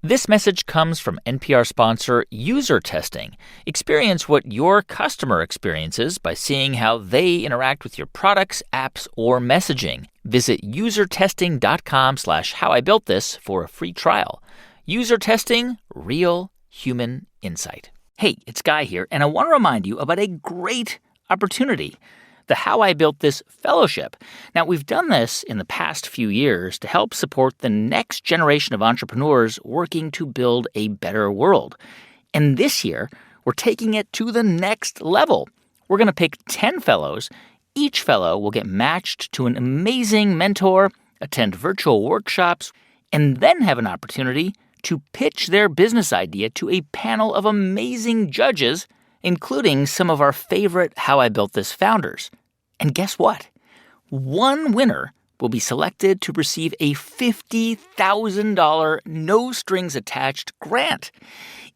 This message comes from NPR sponsor User Testing. Experience what your customer experiences by seeing how they interact with your products, apps, or messaging. Visit usertesting.com/howibuiltthis for a free trial. User Testing, real human insight. Hey, it's Guy here, and I want to remind you about a great opportunity. The How I Built This Fellowship. Now, we've done this in the past few years to help support the next generation of entrepreneurs working to build a better world. And this year, we're taking it to the next level. We're going to pick 10 fellows. Each fellow will get matched to an amazing mentor, attend virtual workshops, and then have an opportunity to pitch their business idea to a panel of amazing judges, including some of our favorite How I Built This founders. And guess what? One winner will be selected to receive a $50,000 no-strings-attached grant.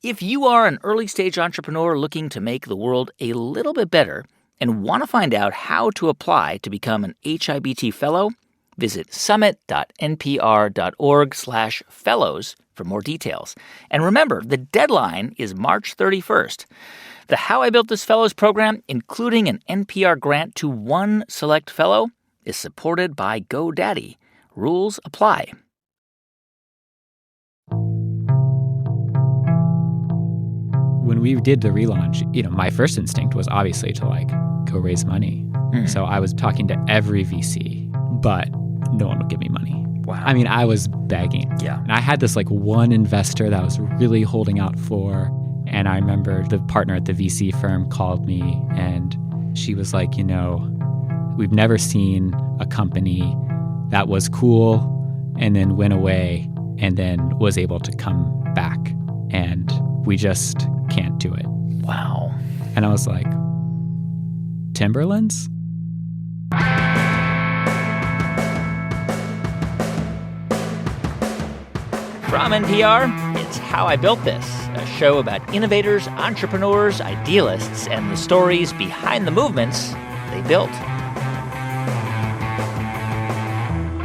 If you are an early-stage entrepreneur looking to make the world a little bit better and want to find out how to apply to become an HIBT fellow, visit summit.npr.org/fellows for more details. And remember, the deadline is March 31st. The How I Built This Fellows program, including an NPR grant to one select fellow, is supported by GoDaddy. Rules apply. When we did the relaunch, my first instinct was obviously to go raise money. So I was talking to every VC, but no one would give me money. Wow. I mean, I was begging. Yeah. And I had this one investor that I was really holding out for. And I remember the partner at the VC firm called me and she was like, we've never seen a company that was cool and then went away and then was able to come back. And we just can't do it. Wow. And I was like, Timberlands? From NPR, it's How I Built This, a show about innovators, entrepreneurs, idealists, and the stories behind the movements they built.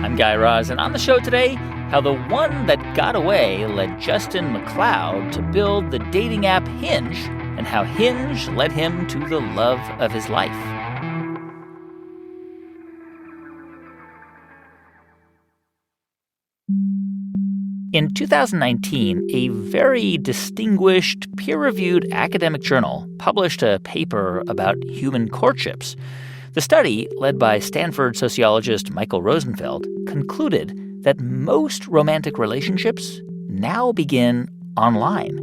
I'm Guy Raz, and on the show today, how the one that got away led Justin McLeod to build the dating app Hinge, and how Hinge led him to the love of his life. In 2019, a very distinguished, peer-reviewed academic journal published a paper about human courtships. The study, led by Stanford sociologist Michael Rosenfeld, concluded that most romantic relationships now begin online.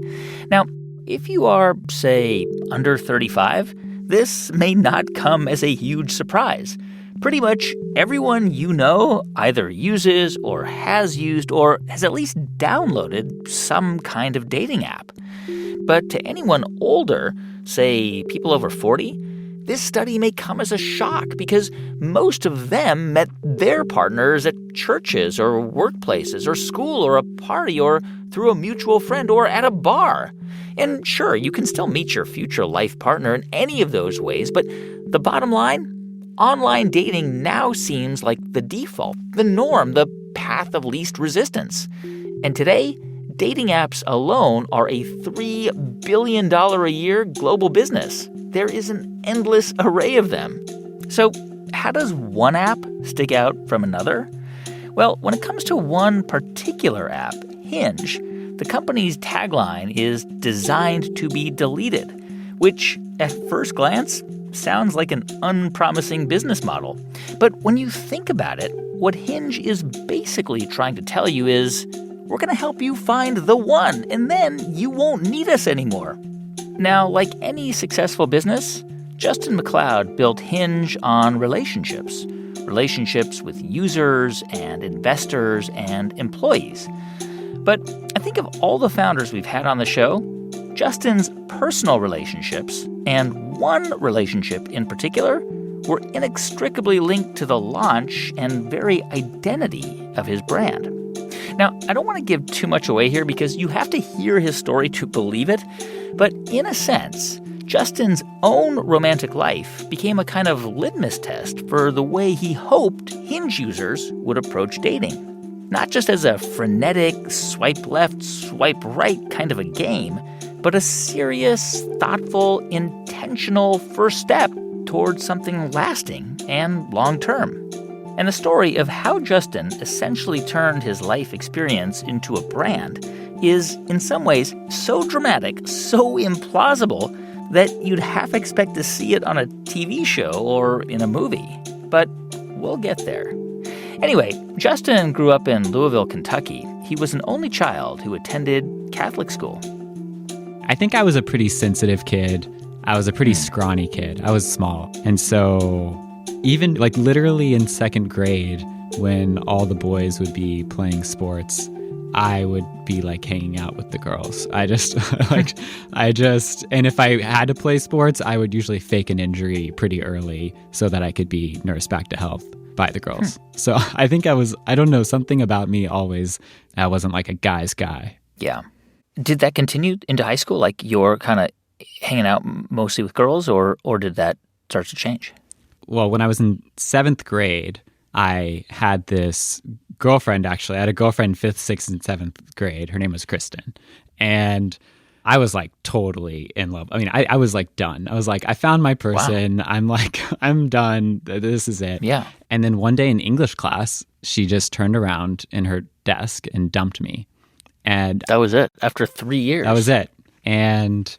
Now, if you are, say, under 35, this may not come as a huge surprise. Pretty much everyone you know either uses or has used or has at least downloaded some kind of dating app. But to anyone older, say people over 40, this study may come as a shock because most of them met their partners at churches or workplaces or school or a party or through a mutual friend or at a bar. And sure, you can still meet your future life partner in any of those ways, but the bottom line? Online dating now seems like the default, the norm, the path of least resistance. And today, dating apps alone are a $3 billion a year global business. There is an endless array of them. So how does one app stick out from another? Well, when it comes to one particular app, Hinge, the company's tagline is designed to be deleted, which at first glance sounds like an unpromising business model. But when you think about it, what Hinge is basically trying to tell you is, we're going to help you find the one, and then you won't need us anymore. Now, like any successful business, Justin McLeod built Hinge on relationships with users and investors and employees. But I think of all the founders we've had on the show, Justin's personal relationships, and one relationship in particular, were inextricably linked to the launch and very identity of his brand. Now, I don't want to give too much away here because you have to hear his story to believe it, but in a sense, Justin's own romantic life became a kind of litmus test for the way he hoped Hinge users would approach dating. not just as a frenetic swipe left, swipe right kind of a game, but a serious, thoughtful, intentional first step towards something lasting and long-term. And the story of how Justin essentially turned his life experience into a brand is, in some ways, so dramatic, so implausible, that you'd half expect to see it on a TV show or in a movie. But we'll get there. Anyway, Justin grew up in Louisville, Kentucky. He was an only child who attended Catholic school. I think I was a pretty sensitive kid. I was a pretty scrawny kid. I was small. And so even like literally in second grade, when all the boys would be playing sports, I would be like hanging out with the girls. And if I had to play sports, I would usually fake an injury pretty early so that I could be nursed back to health by the girls. So I think I don't know, something about me always, I wasn't like a guy's guy. Yeah. Did that continue into high school? Like you're kind of hanging out mostly with girls, or did that start to change? Well, when I was in 7th grade, I had this girlfriend, actually. I had a girlfriend in 5th, 6th, and 7th grade. Her name was Kristen. And I was like totally in love. I mean, I was like done. I was like, I found my person. Wow. I'm like, I'm done. This is it. Yeah. And then one day in English class, she just turned around in her desk and dumped me. And that was it. After 3 years. That was it. And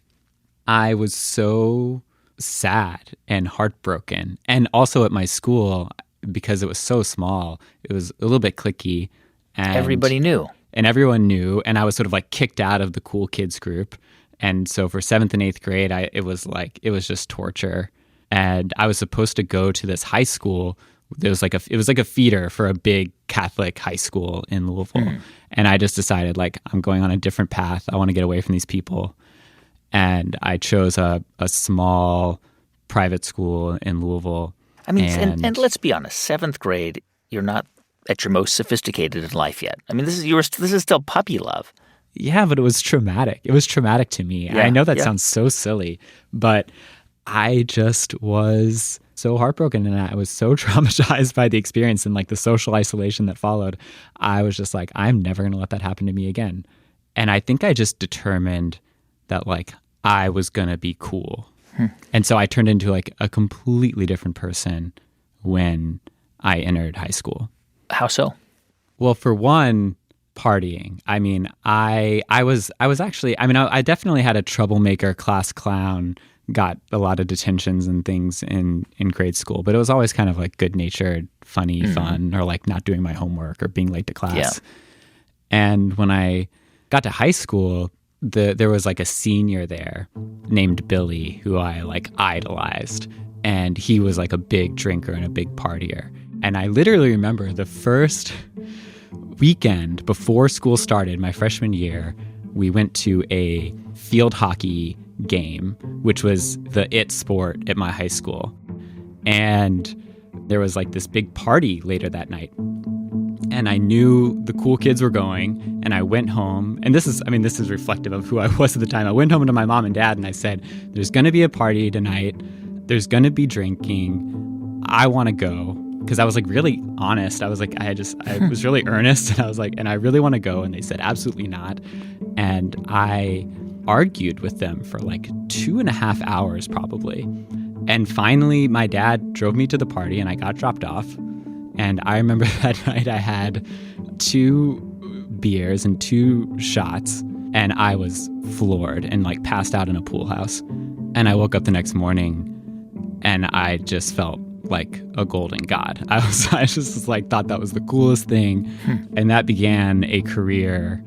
I was so sad and heartbroken. And also at my school, because it was so small, it was a little bit cliquey. And everybody knew. And everyone knew. And I was sort of like kicked out of the cool kids group. And so for 7th and 8th grade, it was just torture. And I was supposed to go to this high school. It was like a feeder for a big Catholic high school in Louisville. And I just decided, like, I'm going on a different path. I want to get away from these people. And I chose a small private school in Louisville. I mean, and let's be honest, 7th grade, you're not at your most sophisticated in life yet. I mean, this is still puppy love. Yeah, but it was traumatic. It was traumatic to me. Yeah, I know that sounds so silly, but I just was so heartbroken and I was so traumatized by the experience and like the social isolation that followed. I was just like, I'm never going to let that happen to me again. And I think I just determined that like I was going to be cool. And so I turned into like a completely different person when I entered high school. How so? Well, for one, partying. I mean, I definitely had a troublemaker, class clown, got a lot of detentions and things in grade school, but it was always kind of like good-natured, funny, fun, or like not doing my homework or being late to class. Yeah. And when I got to high school, there was like a senior there named Billy who I like idolized, and he was like a big drinker and a big partier. And I literally remember the first weekend before school started, my freshman year, we went to a field hockey game, which was the it sport at my high school. And there was like this big party later that night. And I knew the cool kids were going, and I went home. And this is reflective of who I was at the time. I went home to my mom and dad and I said, there's going to be a party tonight. There's going to be drinking. I want to go. Because I was like really honest. I was like, I was really earnest. And I was like, and I really want to go. And they said, absolutely not. And I argued with them for like 2.5 hours probably. And finally, my dad drove me to the party and I got dropped off. And I remember that night I had 2 beers and 2 shots. And I was floored and like passed out in a pool house. And I woke up the next morning and I just felt like a golden god. I just like thought that was the coolest thing. And that began a career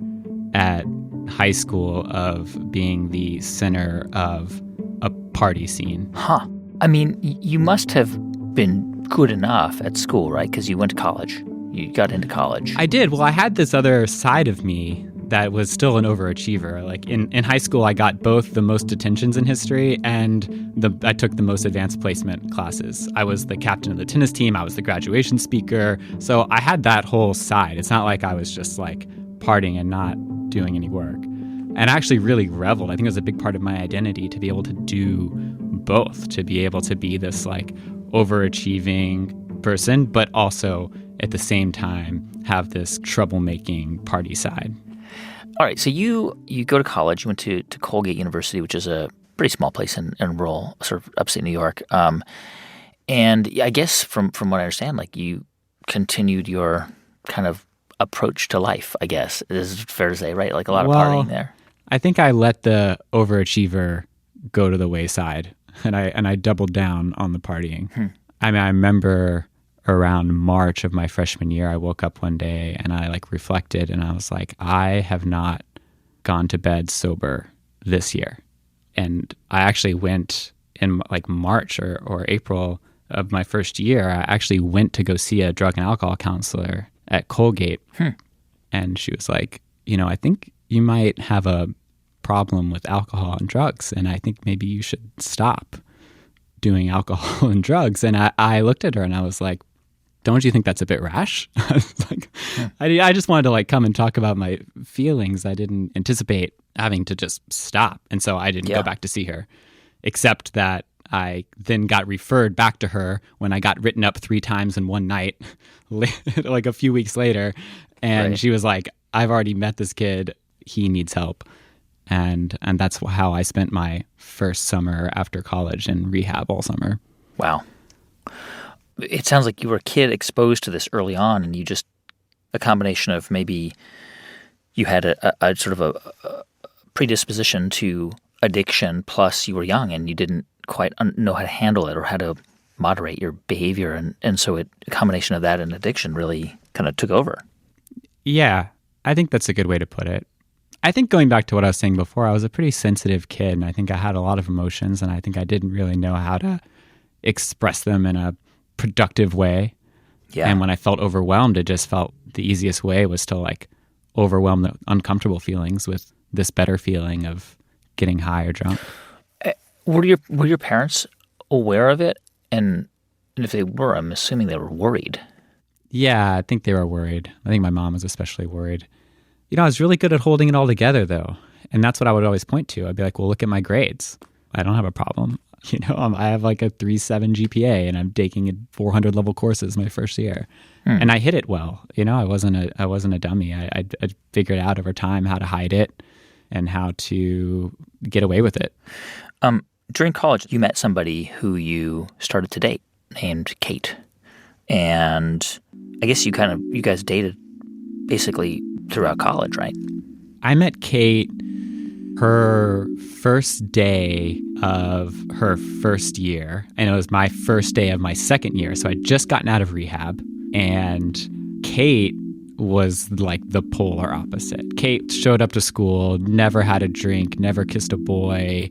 at high school of being the center of a party scene. Huh. I mean, you must have been good enough at school, right? Because you went to college. You got into college. I did. Well, I had this other side of me that was still an overachiever. Like in high school, I got both the most detentions in history and I took the most advanced placement classes. I was the captain of the tennis team. I was the graduation speaker. So I had that whole side. It's not like I was just like partying and not doing any work. And I actually really reveled. I think it was a big part of my identity to be able to do both, to be able to be this like overachieving person, but also at the same time have this troublemaking party side. All right, so you go to college. You went to Colgate University, which is a pretty small place in rural, sort of upstate New York. And I guess from what I understand, like you continued your kind of approach to life, I guess, is fair to say, right? Like a lot of partying there. I think I let the overachiever go to the wayside, and I doubled down on the partying. I mean, I remember around March of my freshman year, I woke up one day and I like reflected and I was like, I have not gone to bed sober this year. And I actually went in like March or April of my first year, I actually went to go see a drug and alcohol counselor at Colgate. And she was like, I think you might have a problem with alcohol and drugs, and I think maybe you should stop doing alcohol and drugs. And I looked at her and I was like, don't you think that's a bit rash? I was like, I just wanted to like come and talk about my feelings. I didn't anticipate having to just stop. And so I didn't go back to see her, except that I then got referred back to her when I got written up 3 times in one night, like a few weeks later. And she was like, I've already met this kid. He needs help. And that's how I spent my first summer after college in rehab all summer. Wow. It sounds like you were a kid exposed to this early on, and you just, a combination of maybe you had a sort of a predisposition to addiction, plus you were young and you didn't quite know how to handle it or how to moderate your behavior. And so a combination of that and addiction really kind of took over. Yeah, I think that's a good way to put it. I think going back to what I was saying before, I was a pretty sensitive kid, and I think I had a lot of emotions, and I think I didn't really know how to express them in a productive way. Yeah. And when I felt overwhelmed, it just felt the easiest way was to like overwhelm the uncomfortable feelings with this better feeling of getting high or drunk. Were your parents aware of it? And if they were, I'm assuming they were worried. Yeah, I think they were worried. I think my mom was especially worried. I was really good at holding it all together, though. And that's what I would always point to. I'd be like, well, look at my grades. I don't have a problem. I have like a 3.7 GPA, and I'm taking 400 level courses my first year. And I hit it well. I wasn't a dummy. I figured out over time how to hide it and how to get away with it. During college, you met somebody who you started to date named Kate. And I guess you guys dated basically throughout college, right? I met Kate her first day of her first year, and it was my first day of my second year. So I'd just gotten out of rehab, and Kate was like the polar opposite. Kate showed up to school, never had a drink, never kissed a boy.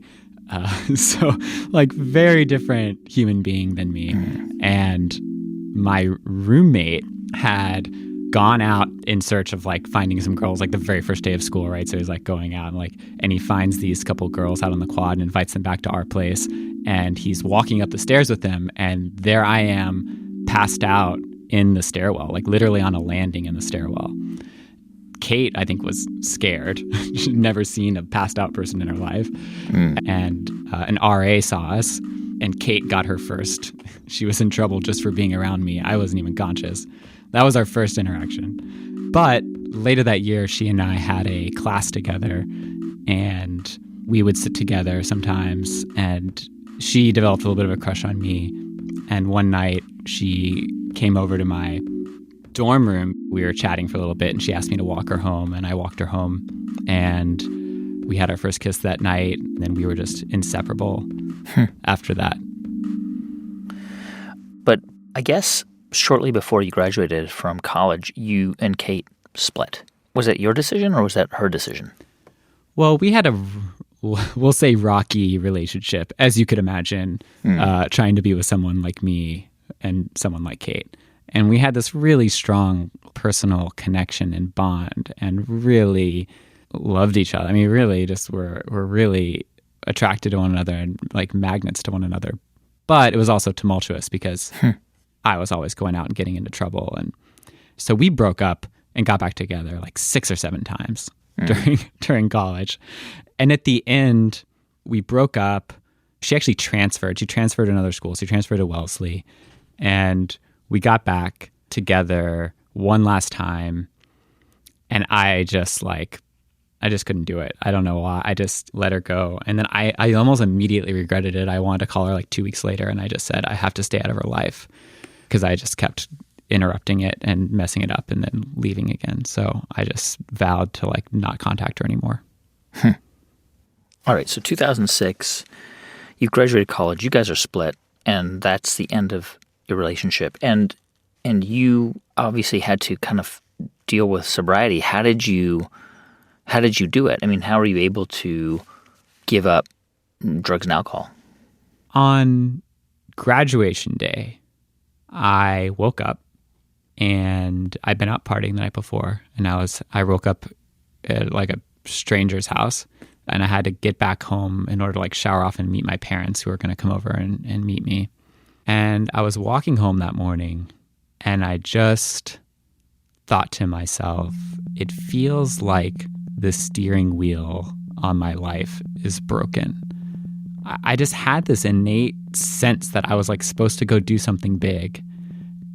So like very different human being than me. And my roommate had gone out in search of like finding some girls like the very first day of school, right? So he's like going out and he finds these couple girls out on the quad and invites them back to our place. And he's walking up the stairs with them, and there I am passed out in the stairwell, like literally on a landing in the stairwell. Kate, I think, was scared. She'd never seen a passed out person in her life. And an RA saw us, and Kate got her first. She was in trouble just for being around me. I wasn't even conscious. That was our first interaction. But later that year, she and I had a class together, and we would sit together sometimes, and she developed a little bit of a crush on me. And one night, she came over to my dorm room. We were chatting for a little bit, and she asked me to walk her home, and I walked her home, and we had our first kiss that night, and then we were just inseparable after that. But I guess shortly before you graduated from college, you and Kate split. Was that your decision, or was that her decision? Well, we had we'll say rocky relationship, as you could imagine, trying to be with someone like me and someone like Kate. And we had this really strong personal connection and bond, and really loved each other. I mean, really just were really attracted to one another and like magnets to one another. But it was also tumultuous because I was always going out and getting into trouble. And so we broke up and got back together like 6 or 7 times during college. And at the end, we broke up. She actually transferred. She transferred to another school. She transferred to Wellesley. And we got back together one last time, and I just couldn't do it. I don't know why. I just let her go. And then I almost immediately regretted it. I wanted to call her like 2 weeks later, and I just said, I have to stay out of her life, because I just kept interrupting it and messing it up and then leaving again. So I just vowed to like not contact her anymore. All right. So 2006, you've graduated college. You guys are split, and that's the end of your relationship. And you obviously had to kind of deal with sobriety. How did you do it? I mean, how were you able to give up drugs and alcohol? On graduation day, I woke up, and I'd been out partying the night before, and I woke up at like a stranger's house, and I had to get back home in order to like shower off and meet my parents, who were going to come over and meet me. And I was walking home that morning, and I just thought to myself, it feels like the steering wheel on my life is broken. I just had this innate sense that I was like supposed to go do something big.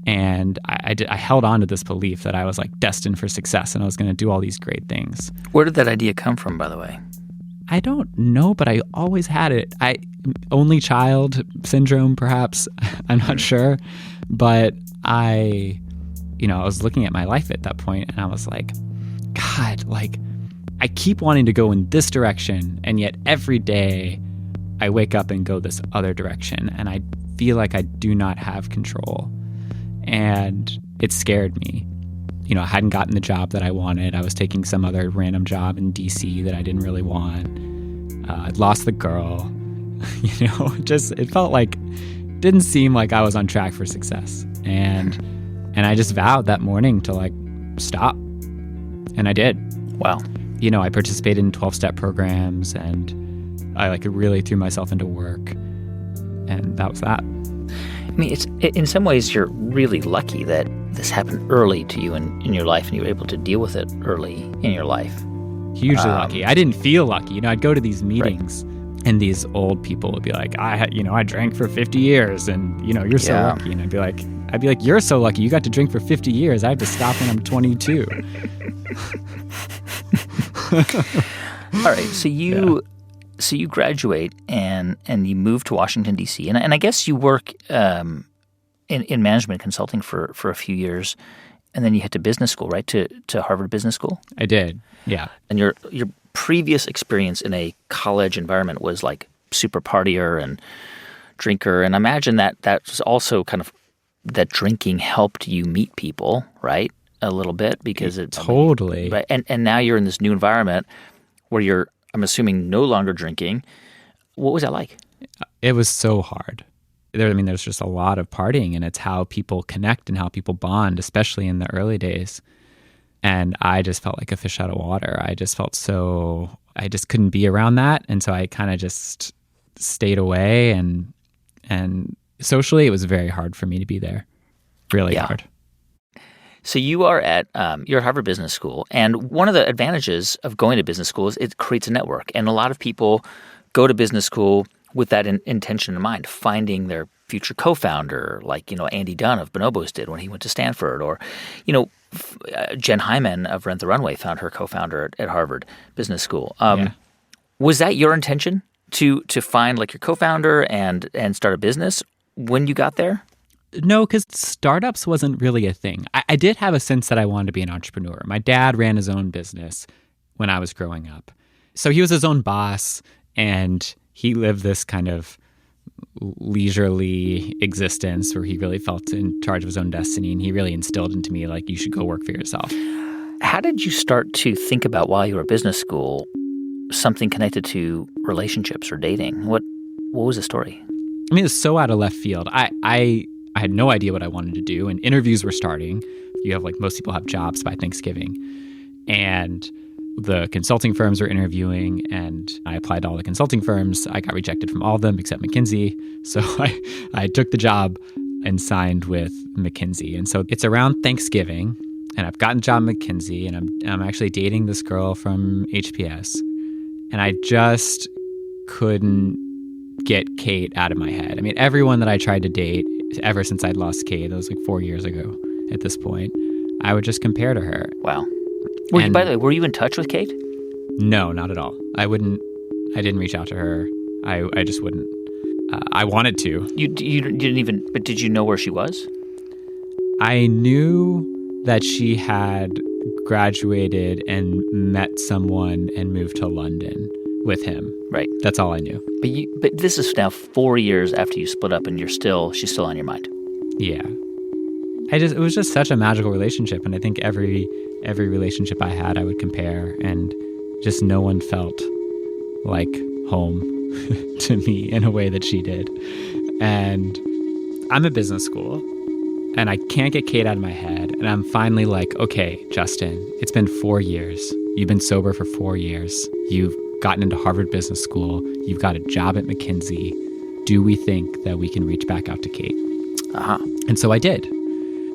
And I held on to this belief that I was like destined for success and I was going to do all these great things. Where did that idea come from, by the way? I don't know, but I always had it. Only child syndrome, perhaps. I'm not sure. But I was looking at my life at that point, and I was like, God, like, I keep wanting to go in this direction, and yet every day I wake up and go this other direction, and I feel like I do not have control. And it scared me. I hadn't gotten the job that I wanted. I was taking some other random job in DC that I didn't really want. I'd lost the girl. It felt like, didn't seem like I was on track for success. And I just vowed that morning to like stop. And I did. Wow. I participated in 12-step programs, and I like really threw myself into work. And that was that. I mean, in some ways, you're really lucky that this happened early to you in your life, and you were able to deal with it early in your life. Hugely lucky. I didn't feel lucky. I'd go to these meetings, right, and these old people would be like, I drank for 50 years, and you're so lucky. And I'd be like, you're so lucky. You got to drink for 50 years. I have to stop when I'm 22. All right. So you graduate and you move to Washington, D.C. And I guess you work in management consulting for a few years, and then you head to business school, right? To Harvard Business School? I did, yeah. And your previous experience in a college environment was like super partier and drinker. And I imagine that was also kind of that drinking helped you meet people, right? A little bit because it totally. Right. And now you're in this new environment where you're, I'm assuming, no longer drinking. What was that like? It was so hard. There's just a lot of partying, and it's how people connect and how people bond, especially in the early days. And I just felt like a fish out of water. I just couldn't be around that. And so I kind of just stayed away, and socially it was very hard for me to be there. Really hard. So you are at Harvard Business School, and one of the advantages of going to business school is it creates a network. And a lot of people go to business school with that intention in mind, finding their future co-founder, like Andy Dunn of Bonobos did when he went to Stanford, or Jen Hyman of Rent the Runway found her co-founder at Harvard Business School. Was that your intention to find like your co-founder and start a business when you got there? No, because startups wasn't really a thing. I did have a sense that I wanted to be an entrepreneur. My dad ran his own business when I was growing up. So he was his own boss, and he lived this kind of leisurely existence where he really felt in charge of his own destiny, and he really instilled into me, like, you should go work for yourself. How did you start to think about, while you were at business school, something connected to relationships or dating? What was the story? I mean, it's so out of left field. I had no idea what I wanted to do, and interviews were starting. You have, like, most people have jobs by Thanksgiving. And the consulting firms were interviewing, and I applied to all the consulting firms. I got rejected from all of them except McKinsey. So I took the job and signed with McKinsey. And so it's around Thanksgiving, and I've gotten a job at McKinsey, and I'm actually dating this girl from HPS. And I just couldn't get Kate out of my head. I mean, everyone that I tried to date ever since I'd lost Kate, that was like 4 years ago, at this point, I would just compare to her. Wow. By the way, were you in touch with Kate? No, not at all. I didn't reach out to her. I just wouldn't. I wanted to. You didn't even, but did you know where she was? I knew that she had graduated and met someone and moved to London with him. Right. That's all I knew. But this is now 4 years after you split up, and she's still on your mind. Yeah. It was just such a magical relationship, and I think every relationship I had, I would compare, and just no one felt like home to me in a way that she did. And I'm at business school, and I can't get Kate out of my head, and I'm finally like, okay, Justin, it's been 4 years. You've been sober for 4 years. You've gotten into Harvard Business School. You've got a job at McKinsey. Do we think that we can reach back out to Kate? Uh-huh. And so I did.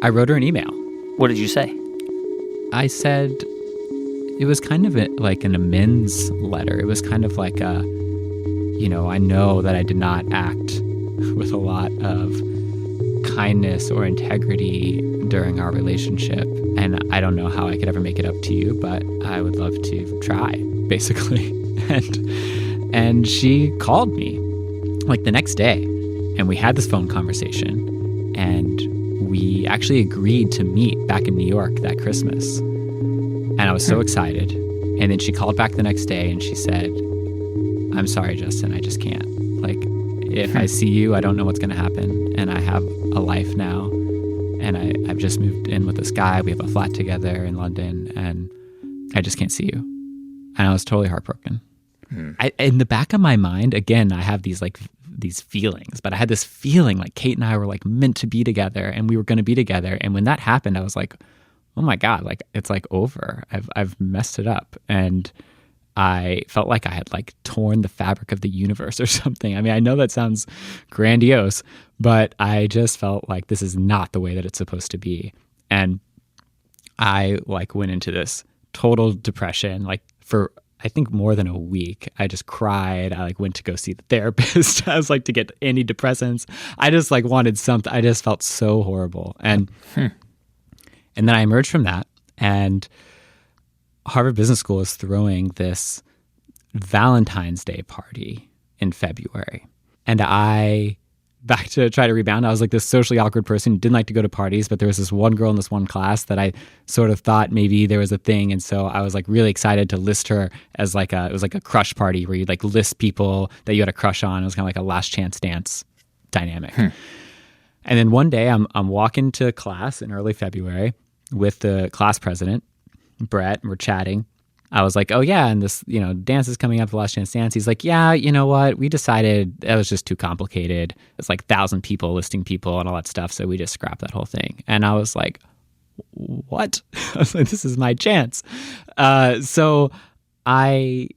I wrote her an email. What did you say? I said, it was kind of like an amends letter. It was kind of like I know that I did not act with a lot of kindness or integrity during our relationship. And I don't know how I could ever make it up to you, but I would love to try, basically. And she called me like the next day, and we had this phone conversation, and we actually agreed to meet back in New York that Christmas. And I was so excited. And then she called back the next day and she said, I'm sorry, Justin, I just can't. Like, if I see you, I don't know what's going to happen. And I have a life now. And I've just moved in with this guy. We have a flat together in London, and I just can't see you. And I was totally heartbroken. In the back of my mind, again, I have these feelings, but I had this feeling like Kate and I were like meant to be together, and we were going to be together. And when that happened, I was like, oh my God, like it's like over. I've messed it up. And I felt like I had like torn the fabric of the universe or something. I mean, I know that sounds grandiose, but I just felt like this is not the way that it's supposed to be. And I like went into this total depression, like for I think more than a week. I just cried. I like went to go see the therapist. I was like to get antidepressants. I just like wanted something. I just felt so horrible. And then I emerged from that, and Harvard Business School is throwing this Valentine's Day party in February. And back to try to rebound, I was like this socially awkward person who didn't like to go to parties, but there was this one girl in this one class that I sort of thought maybe there was a thing. And so I was like really excited to list her as it was like a crush party where you like list people that you had a crush on. It was kind of like a last chance dance dynamic. And then one day I'm walking to class in early February with the class president, Brett, and we're chatting. I was like, oh yeah, and this, dance is coming up, the last chance dance. He's like, yeah, you know what? We decided that was just too complicated. It's like 1,000 people listing people and all that stuff. So we just scrapped that whole thing. And I was like, what? I was like, this is my chance. So I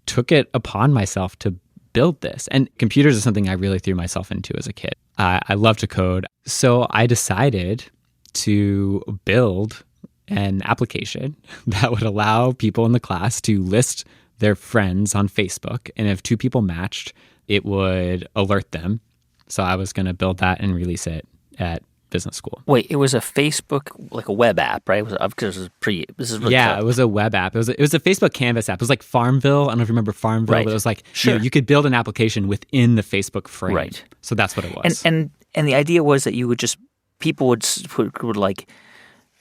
took it upon myself to build this. And computers is something I really threw myself into as a kid. I love to code. So I decided to build an application that would allow people in the class to list their friends on Facebook. And if 2 people matched, it would alert them. So I was going to build that and release it at business school. Wait, it was a Facebook, like a web app, right? Because it was really it was a web app. It was a Facebook Canvas app. It was like Farmville. I don't know if you remember Farmville, right. But it was like, sure. You could build an application within the Facebook frame. Right. So that's what it was. And the idea was that you would people would like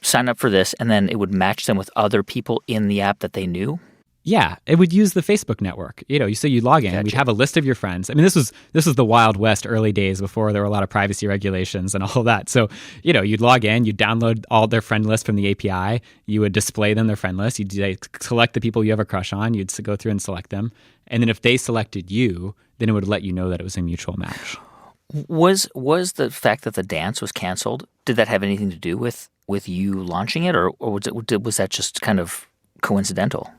sign up for this, and then it would match them with other people in the app that they knew? Yeah, it would use the Facebook network. You log in, we'd have a list of your friends. I mean, this was the Wild West early days before there were a lot of privacy regulations and all that. So, you'd log in, you'd download all their friend lists from the API, you would display them, their friend list, you'd select the people you have a crush on, you'd go through and select them. And then if they selected you, then it would let you know that it was a mutual match. Was the fact that the dance was canceled, did that have anything to do with you launching it, or was that just kind of coincidental?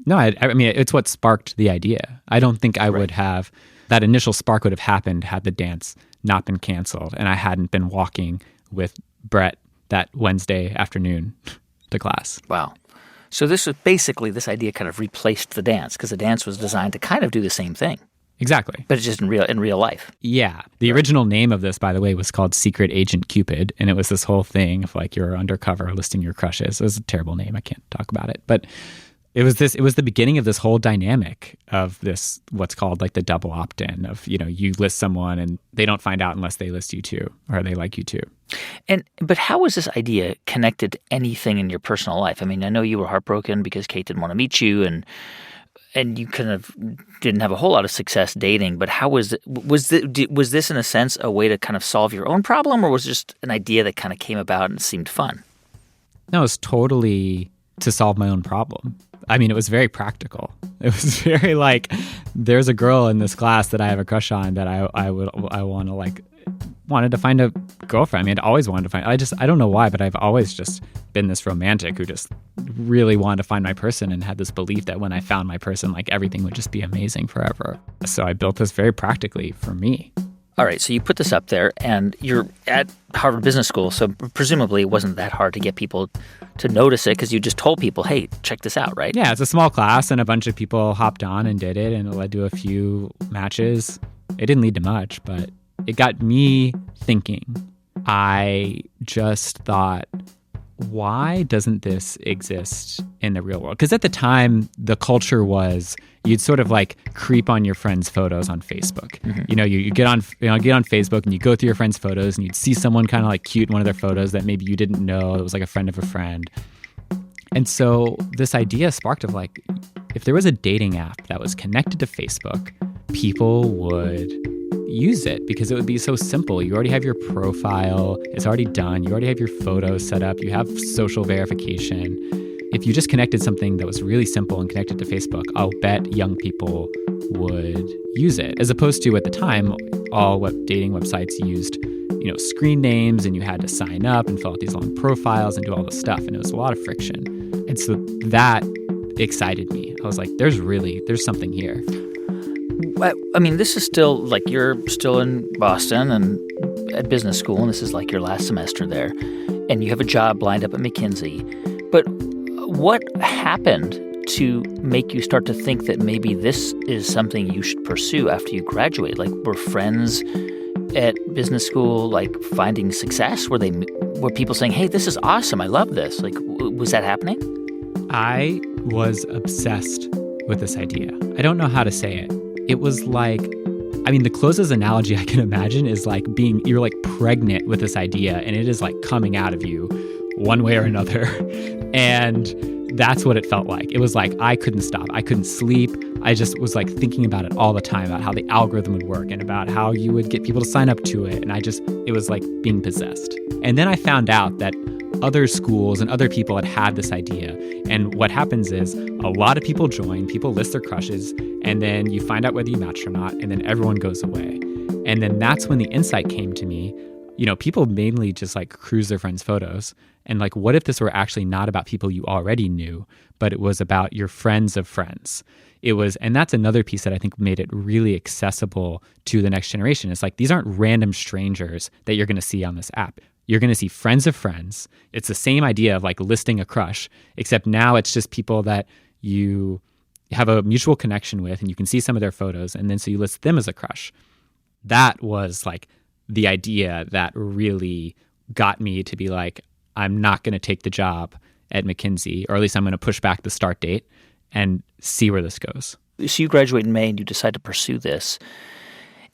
No, I mean, it's what sparked the idea. I don't think I would have, that initial spark would have happened had the dance not been canceled and I hadn't been walking with Brett that Wednesday afternoon to class. Wow. So this idea kind of replaced the dance, because the dance was designed to kind of do the same thing. Exactly. But it's just in real life. Yeah. The original name of this, by the way, was called Secret Agent Cupid. And it was this whole thing of like you're undercover listing your crushes. It was a terrible name. I can't talk about it. But it was the beginning of this whole dynamic of this, what's called like the double opt-in of, you list someone and they don't find out unless they list you too, or they like you too. But how was this idea connected to anything in your personal life? I mean, I know you were heartbroken because Kate didn't want to meet you and you kind of didn't have a whole lot of success dating, but how was this in a sense a way to kind of solve your own problem, or was it just an idea that kind of came about and seemed fun? No, it was totally to solve my own problem. I mean, it was very practical. It was very like, there's a girl in this class that I have a crush on that wanted to find a girlfriend. I mean, I'd always wanted to find, I don't know why, but I've always just been this romantic who just really wanted to find my person and had this belief that when I found my person, like everything would just be amazing forever. So I built this very practically for me. All right, so you put this up there and you're at Harvard Business School, so presumably it wasn't that hard to get people to notice it because you just told people, hey, check this out, right? Yeah, it's a small class and a bunch of people hopped on and did it, and it led to a few matches. It didn't lead to much, but it got me thinking. I just thought, why doesn't this exist in the real world? Because at the time, the culture was you'd sort of like creep on your friends' photos on Facebook. Mm-hmm. You get on Facebook and you go through your friends' photos and you'd see someone kind of like cute in one of their photos that maybe you didn't know. It was like a friend of a friend. And so this idea sparked of like, if there was a dating app that was connected to Facebook, people would use it because it would be so simple. You already have your profile. It's already done. You already have your photos set up. You have social verification. If you just connected something that was really simple and connected to Facebook, I'll bet young people would use it. As opposed to at the time, all dating websites used, screen names, and you had to sign up and fill out these long profiles and do all this stuff. And it was a lot of friction. And so that excited me. I was like, there's something here. I mean, this is still like you're still in Boston and at business school, and this is like your last semester there, and you have a job lined up at McKinsey. But what happened to make you start to think that maybe this is something you should pursue after you graduate? Like, were friends at business school like finding success? Were people saying, "Hey, this is awesome. I love this"? Like, was that happening? I was obsessed with this idea. I don't know how to say it. It was like, the closest analogy I can imagine is like you're like pregnant with this idea and it is like coming out of you one way or another. And that's what it felt like. It was like, I couldn't stop. I couldn't sleep. I just was like thinking about it all the time, about how the algorithm would work and about how you would get people to sign up to it. And it was like being possessed. And then I found out that other schools and other people had this idea. And what happens is a lot of people join, people list their crushes, and then you find out whether you match or not, and then everyone goes away. And then that's when the insight came to me. People mainly just like cruise their friends' photos. And like, what if this were actually not about people you already knew, but it was about your friends of friends? And that's another piece that I think made it really accessible to the next generation. It's like, these aren't random strangers that you're going to see on this app. You're going to see friends of friends. It's the same idea of like listing a crush, except now it's just people that you have a mutual connection with and you can see some of their photos. And then so you list them as a crush. That was like the idea that really got me to be like, I'm not going to take the job at McKinsey, or at least I'm going to push back the start date and see where this goes. So you graduate in May and you decide to pursue this.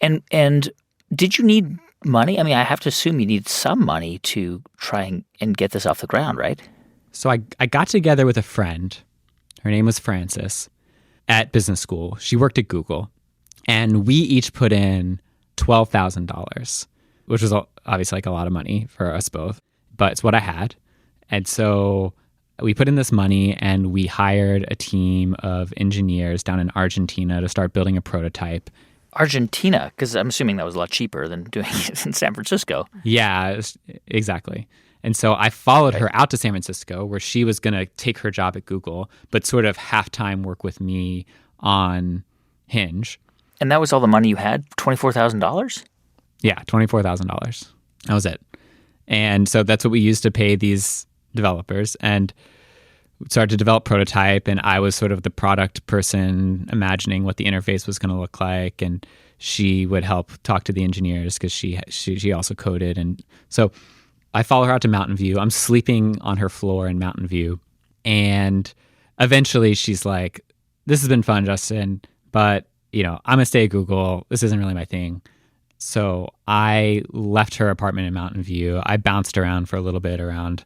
And did you need money? I mean, I have to assume you need some money to try and get this off the ground, right? So I got together with a friend. Her name was Frances at business school. She worked at Google. And we each put in $12,000, which was obviously like a lot of money for us both, but it's what I had. And so we put in this money and we hired a team of engineers down in Argentina to start building a prototype. Argentina, because I'm assuming that was a lot cheaper than doing it in San Francisco. Yeah, exactly. And so I followed her out to San Francisco, where she was going to take her job at Google, but sort of half-time work with me on Hinge. And that was all the money you had? $24,000? Yeah, $24,000. That was it. And so that's what we used to pay these developers. And started to develop prototype, and I was sort of the product person imagining what the interface was going to look like, and she would help talk to the engineers because she also coded. And so I follow her out to Mountain View. I'm sleeping on her floor in Mountain View, and eventually she's like, "This has been fun, Justin, but I'm gonna stay at Google. This isn't really my thing." So I left her apartment in Mountain View. I bounced around for a little bit around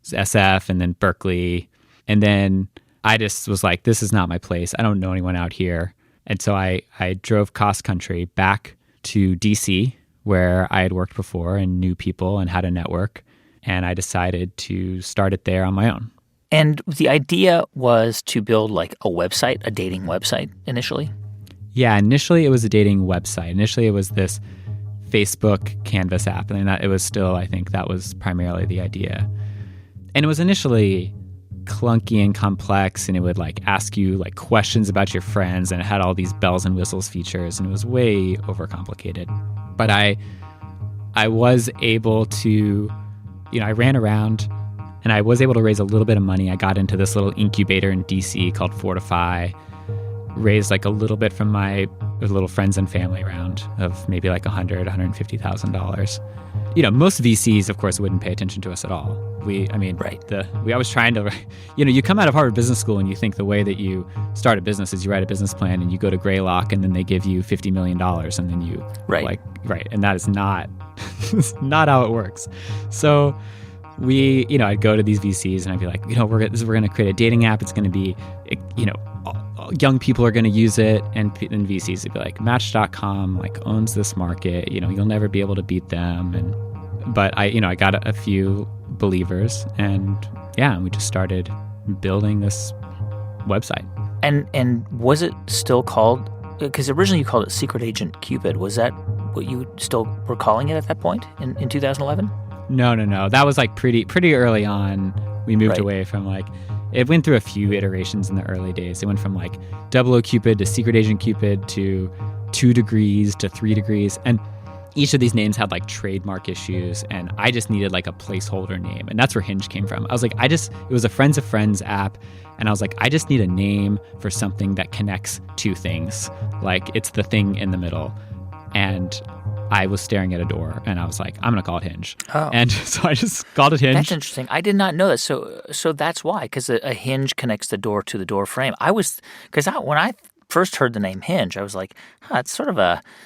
SF and then Berkeley. And then I just was like, this is not my place. I don't know anyone out here. And so I drove cross country back to DC, where I had worked before and knew people and had a network. And I decided to start it there on my own. And the idea was to build like a website, a dating website initially? Yeah, initially it was a dating website. Initially it was this Facebook Canvas app. And it was still, I think that was primarily the idea. And it was initially clunky and complex, and it would like ask you like questions about your friends, and it had all these bells and whistles features, and it was way overcomplicated. But I was able to, I ran around and I was able to raise a little bit of money. I got into this little incubator in DC called Fortify, raised like a little bit from my little friends and family round of maybe like $150,000. Most VCs, of course, wouldn't pay attention to us at all. We always trying to, you come out of Harvard Business School and you think the way that you start a business is you write a business plan and you go to Greylock and then they give you $50 million and then you, right. And that is not, not how it works. So I'd go to these VCs and I'd be like, we're going to create a dating app. It's going to be, young people are going to use it. And VCs would be like, Match.com owns this market. You'll never be able to beat them. But I got a few believers, and we just started building this website. And was it still called? Because originally you called it Secret Agent Cupid. Was that what you still were calling it at that point in 2011? No. That was pretty early on. We moved away from it went through a few iterations in the early days. It went from Double O Cupid to Secret Agent Cupid to 2 Degrees to 3 Degrees. And each of these names had trademark issues, and I just needed a placeholder name. And that's where Hinge came from. I was like, it was a Friends of Friends app. And I was like, I just need a name for something that connects two things. It's the thing in the middle. And I was staring at a door, and I was like, I'm going to call it Hinge. Oh. And so I just called it Hinge. That's interesting. I did not know that. So that's why, because a hinge connects the door to the door frame. When I first heard the name Hinge, I was like, it's sort of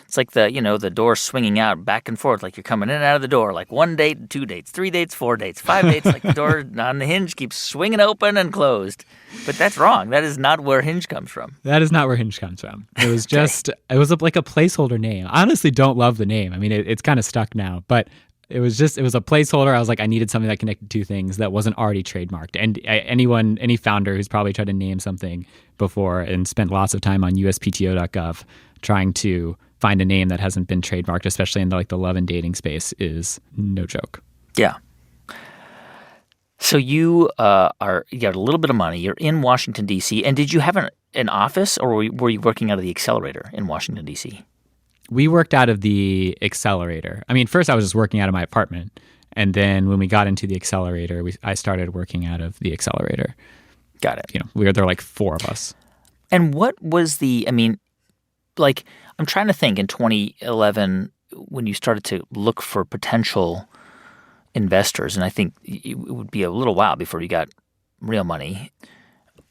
it's like the door swinging out back and forth, like you're coming in and out of the door, 1 date, 2 dates, 3 dates, 4 dates, 5 dates, the door on the hinge keeps swinging open and closed. But that's wrong. That is not where Hinge comes from. That is not where Hinge comes from. It was just, it was like a placeholder name. I honestly don't love the name. I mean, it's kind of stuck now, but it was a placeholder. I was like, I needed something that connected two things that wasn't already trademarked. And any founder who's probably tried to name something before and spent lots of time on uspto.gov trying to find a name that hasn't been trademarked, especially in the love and dating space, is no joke. Yeah. So you got a little bit of money. You're in Washington, D.C. And did you have an office, or were you working out of the accelerator in Washington, D.C.? We worked out of the accelerator. I mean, first I was just working out of my apartment. And then when we got into the accelerator, I started working out of the accelerator. Got it. There were 4 of us. And what was I'm trying to think in 2011 when you started to look for potential investors, and I think it would be a little while before you got real money.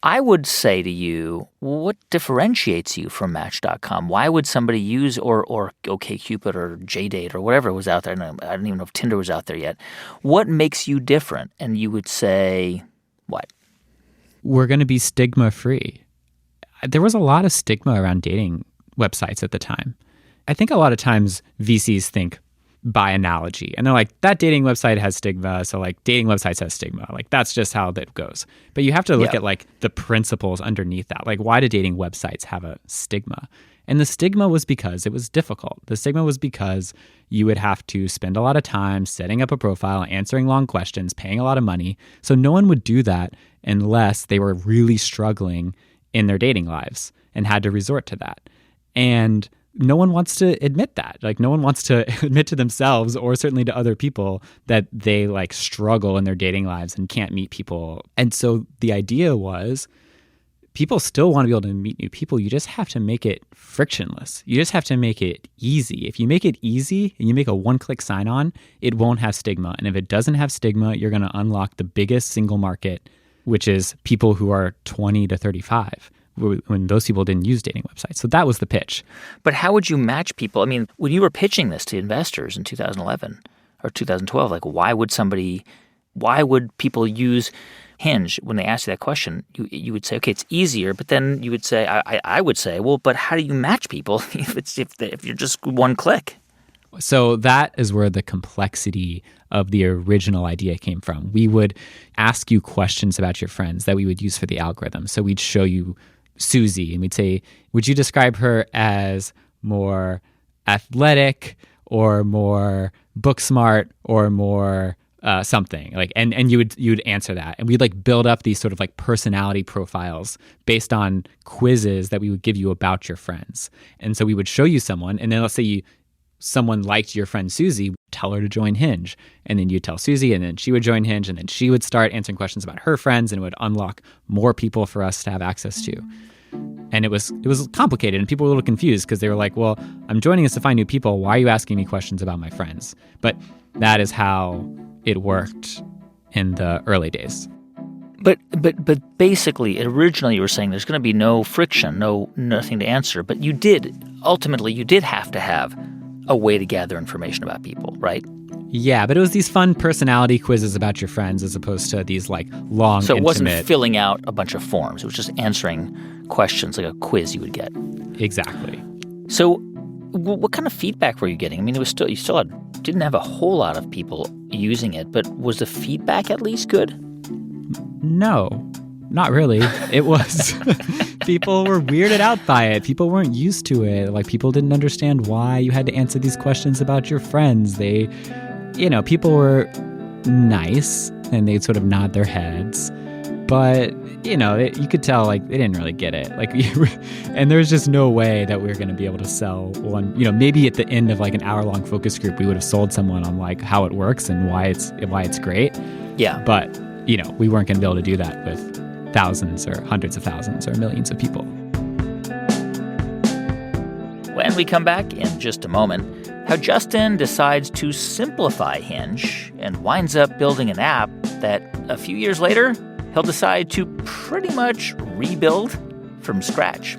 I would say to you, what differentiates you from Match.com? Why would somebody use or OkCupid or JDate or whatever was out there? I don't even know if Tinder was out there yet. What makes you different? And you would say what? We're going to be stigma-free. There was a lot of stigma around dating websites at the time. I think a lot of times VCs think by analogy. And they're like, that dating website has stigma, so dating websites has stigma. That's just how that goes. But you have to look at the principles underneath that. Why do dating websites have a stigma? And the stigma was because it was difficult. The stigma was because you would have to spend a lot of time setting up a profile, answering long questions, paying a lot of money. So no one would do that unless they were really struggling in their dating lives and had to resort to that. And no one wants to admit that. Like, no one wants to admit to themselves or certainly to other people that they like struggle in their dating lives and can't meet people. And so the idea was people still want to be able to meet new people. You just have to make it frictionless. You just have to make it easy. If you make it easy and you make a one-click sign-on, it won't have stigma. And if it doesn't have stigma, you're going to unlock the biggest single market, which is people who are 20 to 35. When those people didn't use dating websites. So that was the pitch. But how would you match people? I mean, when you were pitching this to investors in 2011 or 2012, like why would people use Hinge when they asked you that question? You would say, okay, it's easier, but then you would say, I would say, well, but how do you match people if you're just one click? So that is where the complexity of the original idea came from. We would ask you questions about your friends that we would use for the algorithm. So we'd show you Susie, and we'd say, would you describe her as more athletic or more book smart or more something like, and you would answer that, and we'd like build up these sort of like personality profiles based on quizzes that we would give you about your friends. And so we would show you someone, and then let's say someone liked your friend Susie, tell her to join Hinge. And then you'd tell Susie, and then she would join Hinge, and then she would start answering questions about her friends, and it would unlock more people for us to have access to. And it was complicated, and people were a little confused because they were like, well, I'm joining us to find new people. Why are you asking me questions about my friends? But that is how it worked in the early days. But basically, originally you were saying there's going to be no friction, nothing to answer. But you did have to have a way to gather information about people, right? Yeah, but it was these fun personality quizzes about your friends as opposed to these like long, So it wasn't intimate... filling out a bunch of forms. It was just answering questions like a quiz you would get. Exactly. So what kind of feedback were you getting? I mean, you didn't have a whole lot of people using it, but was the feedback at least good? No, not really. It was... People were weirded out by it. People weren't used to it. Like, people didn't understand why you had to answer these questions about your friends. People were nice, and they'd sort of nod their heads. But, you could tell, like, they didn't really get it. Like, and there's just no way that we were going to be able to sell one. Maybe at the end of, like, an hour-long focus group, we would have sold someone on, like, how it works and why it's great. Yeah. But, we weren't going to be able to do that with thousands or hundreds of thousands or millions of people. When we come back in just a moment, how Justin decides to simplify Hinge and winds up building an app that a few years later, he'll decide to pretty much rebuild from scratch.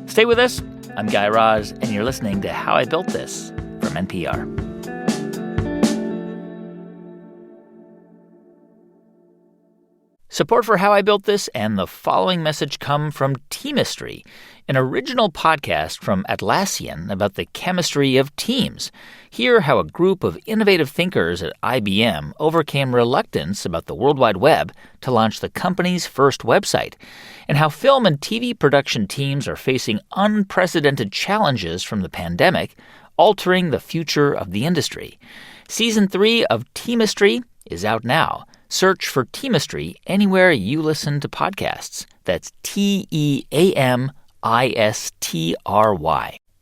Stay with us. I'm Guy Raz, and you're listening to How I Built This from NPR. Support for How I Built This and the following message come from Teamistry, an original podcast from Atlassian about the chemistry of teams. Hear how a group of innovative thinkers at IBM overcame reluctance about the World Wide Web to launch the company's first website, and how film and TV production teams are facing unprecedented challenges from the pandemic, altering the future of the industry. Season 3 of Teamistry is out now. Search for Teamistry anywhere you listen to podcasts. That's TEAMISTRY.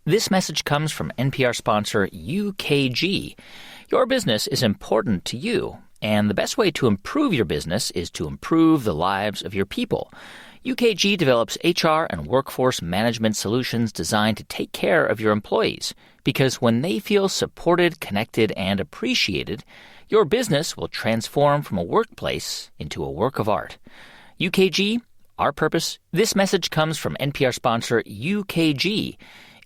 This message comes from NPR sponsor UKG. Your business is important to you, and the best way to improve your business is to improve the lives of your people. UKG develops HR and workforce management solutions designed to take care of your employees, because when they feel supported, connected, and appreciated, your business will transform from a workplace into a work of art. UKG, our purpose. This message comes from NPR sponsor UKG,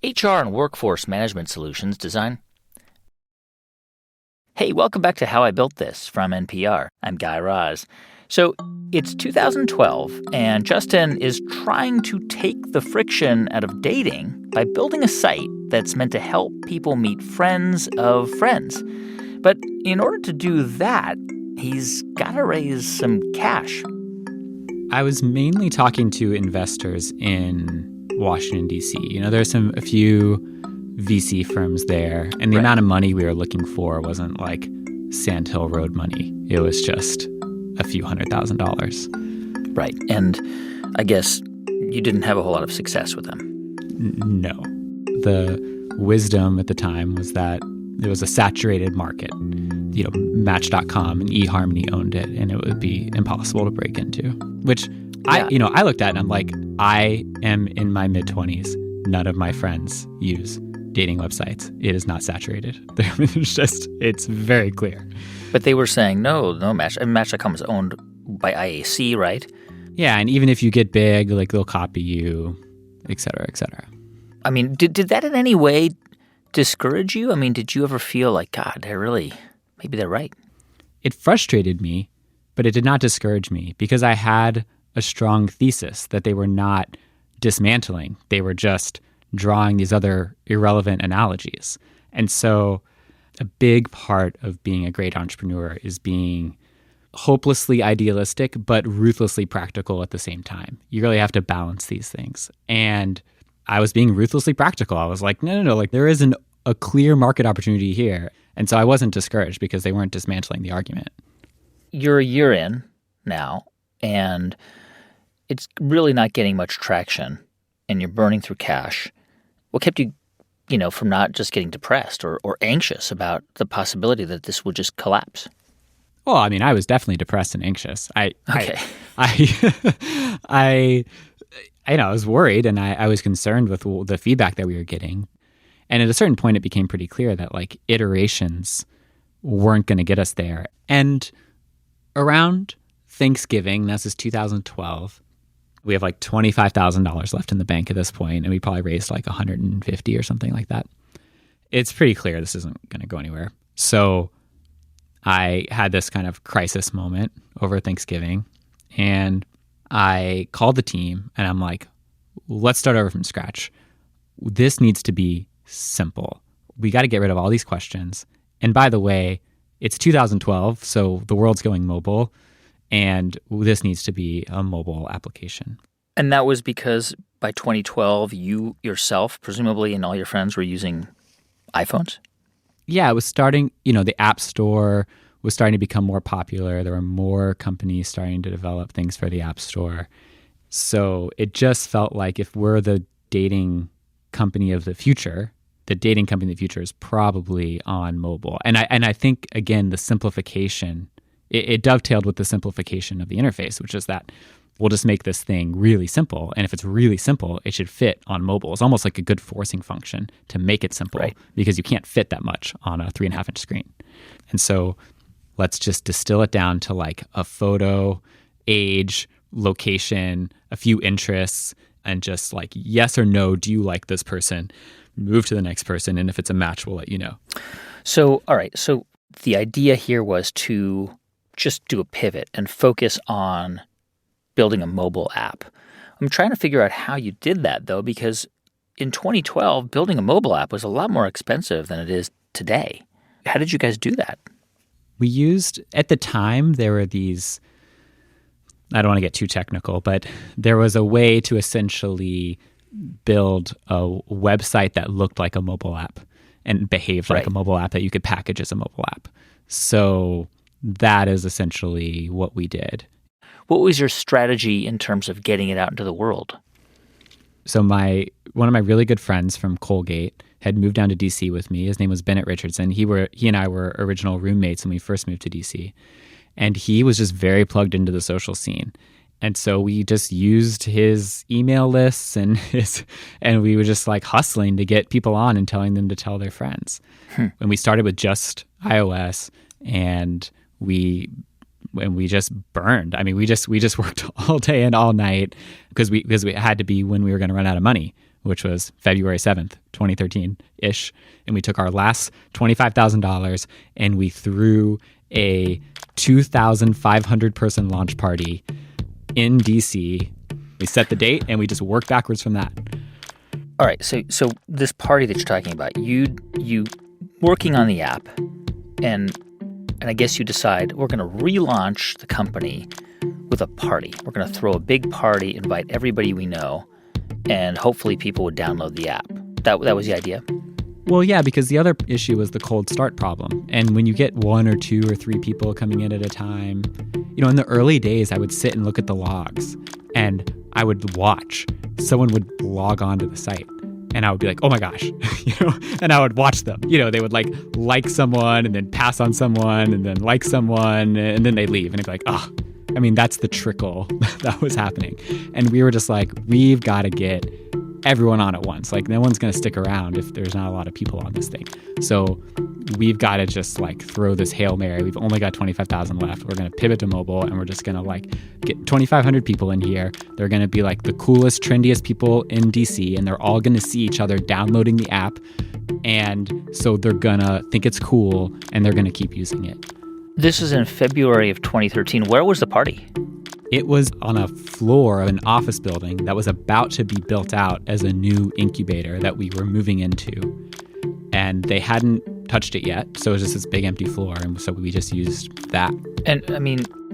HR and workforce management solutions design. Hey, welcome back to How I Built This from NPR. I'm Guy Raz. So it's 2012, and Justin is trying to take the friction out of dating by building a site that's meant to help people meet friends of friends. But in order to do that, he's got to raise some cash. I was mainly talking to investors in Washington, D.C. There's a few VC firms there, and the amount of money we were looking for wasn't like Sand Hill Road money. It was just a few $100,000. Right. And I guess you didn't have a whole lot of success with them. No. The wisdom at the time was that it was a saturated market. Match.com and eHarmony owned it, and it would be impossible to break into, which I looked at and I'm like, I am in my mid-20s. None of my friends use dating websites. It is not saturated. It's very clear. But they were saying, no Match. And Match.com is owned by IAC, right? Yeah, and even if you get big, like they'll copy you, et cetera, et cetera. I mean, did that in any way discourage you? I mean, did you ever feel like, God, maybe they're right? It frustrated me, but it did not discourage me because I had a strong thesis that they were not dismantling. They were just drawing these other irrelevant analogies. And so a big part of being a great entrepreneur is being hopelessly idealistic, but ruthlessly practical at the same time. You really have to balance these things. And I was being ruthlessly practical. I was like, no, like there is a clear market opportunity here. And so I wasn't discouraged because they weren't dismantling the argument. You're a year in now, and it's really not getting much traction, and you're burning through cash. What kept you, from not just getting depressed or anxious about the possibility that this would just collapse? Well, I mean, I was definitely depressed and anxious. I was worried, and I was concerned with the feedback that we were getting. And at a certain point, it became pretty clear that like iterations weren't going to get us there. And around Thanksgiving, this is 2012, we have like $25,000 left in the bank at this point, and we probably raised like 150 or something like that. It's pretty clear this isn't going to go anywhere. So I had this kind of crisis moment over Thanksgiving, and I called the team, and I'm like, let's start over from scratch. This needs to be simple. We got to get rid of all these questions. And by the way, it's 2012, so the world's going mobile, and this needs to be a mobile application. And that was because by 2012, you yourself, presumably, and all your friends were using iPhones? Yeah, it was starting, the App Store was starting to become more popular. There were more companies starting to develop things for the App Store. So it just felt like if we're the dating company of the future, the dating company of the future is probably on mobile. And I think, again, the simplification, it dovetailed with the simplification of the interface, which is that we'll just make this thing really simple. And if it's really simple, it should fit on mobile. It's almost like a good forcing function to make it simple, right? Because you can't fit that much on a 3.5-inch screen. And so let's just distill it down to like a photo, age, location, a few interests, and just like yes or no, do you like this person? Move to the next person, and if it's a match, we'll let you know. So, all right. So the idea here was to just do a pivot and focus on building a mobile app. I'm trying to figure out how you did that, though, because in 2012, building a mobile app was a lot more expensive than it is today. How did you guys do that? We used, at the time, there were these, I don't want to get too technical, but there was a way to essentially build a website that looked like a mobile app and behaved like a mobile app that you could package as a mobile app. So that is essentially what we did. What was your strategy in terms of getting it out into the world? So one of my really good friends from Colgate had moved down to DC with me. His name was Bennett Richardson. He and I were original roommates when we first moved to DC. And he was just very plugged into the social scene. And so we just used his email lists and we were just like hustling to get people on and telling them to tell their friends. And we started with just iOS, and we just burned. I mean, we just worked all day and all night because we had to be when we were going to run out of money, which was February 7th, 2013-ish. And we took our last $25,000 and we threw a 2,500 person launch party in DC. We set the date and we just worked backwards from that. All right. So this party that you're talking about, you working on the app, and I guess you decide we're going to relaunch the company with a party. We're going to throw a big party, invite everybody we know, and hopefully people would download the app. That was the idea? Well, yeah, because the other issue was the cold start problem. And when you get 1 or 2 or 3 people coming in at a time, in the early days, I would sit and look at the logs and I would watch. Someone would log on to the site And I would be like, oh my gosh, and I would watch them. They would like someone and then pass on someone and then like someone and then they leave. And I'd be like, oh, that's the trickle that was happening. And we were just like, we've got to get everyone on at once. No one's going to stick around if there's not a lot of people on this thing. So we've got to just throw this Hail Mary. We've only got 25,000 left. We're going to pivot to mobile and we're just going to get 2,500 people in here. They're going to be the coolest, trendiest people in DC, and they're all going to see each other downloading the app. And so they're going to think it's cool and they're going to keep using it. This is in February of 2013. Where was the party? It was on a floor of an office building that was about to be built out as a new incubator that we were moving into. And they hadn't touched it yet, so it was just this big empty floor, and so we just used that. And,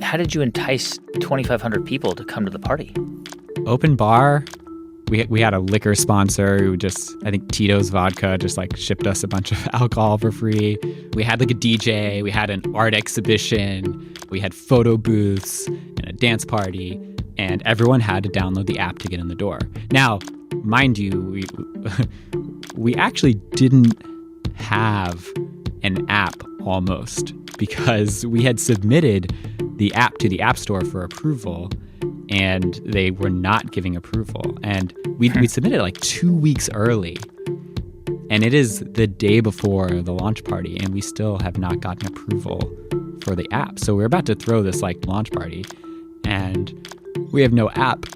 how did you entice 2,500 people to come to the party? Open bar. We had a liquor sponsor who I think Tito's Vodka just shipped us a bunch of alcohol for free. We had a DJ, we had an art exhibition, we had photo booths and a dance party, and everyone had to download the app to get in the door. Now, mind you, we actually didn't have an app almost because we had submitted the app to the App Store for approval and they were not giving approval. And we submitted 2 weeks early. And it is the day before the launch party, and we still have not gotten approval for the app. So we're about to throw this launch party, and we have no app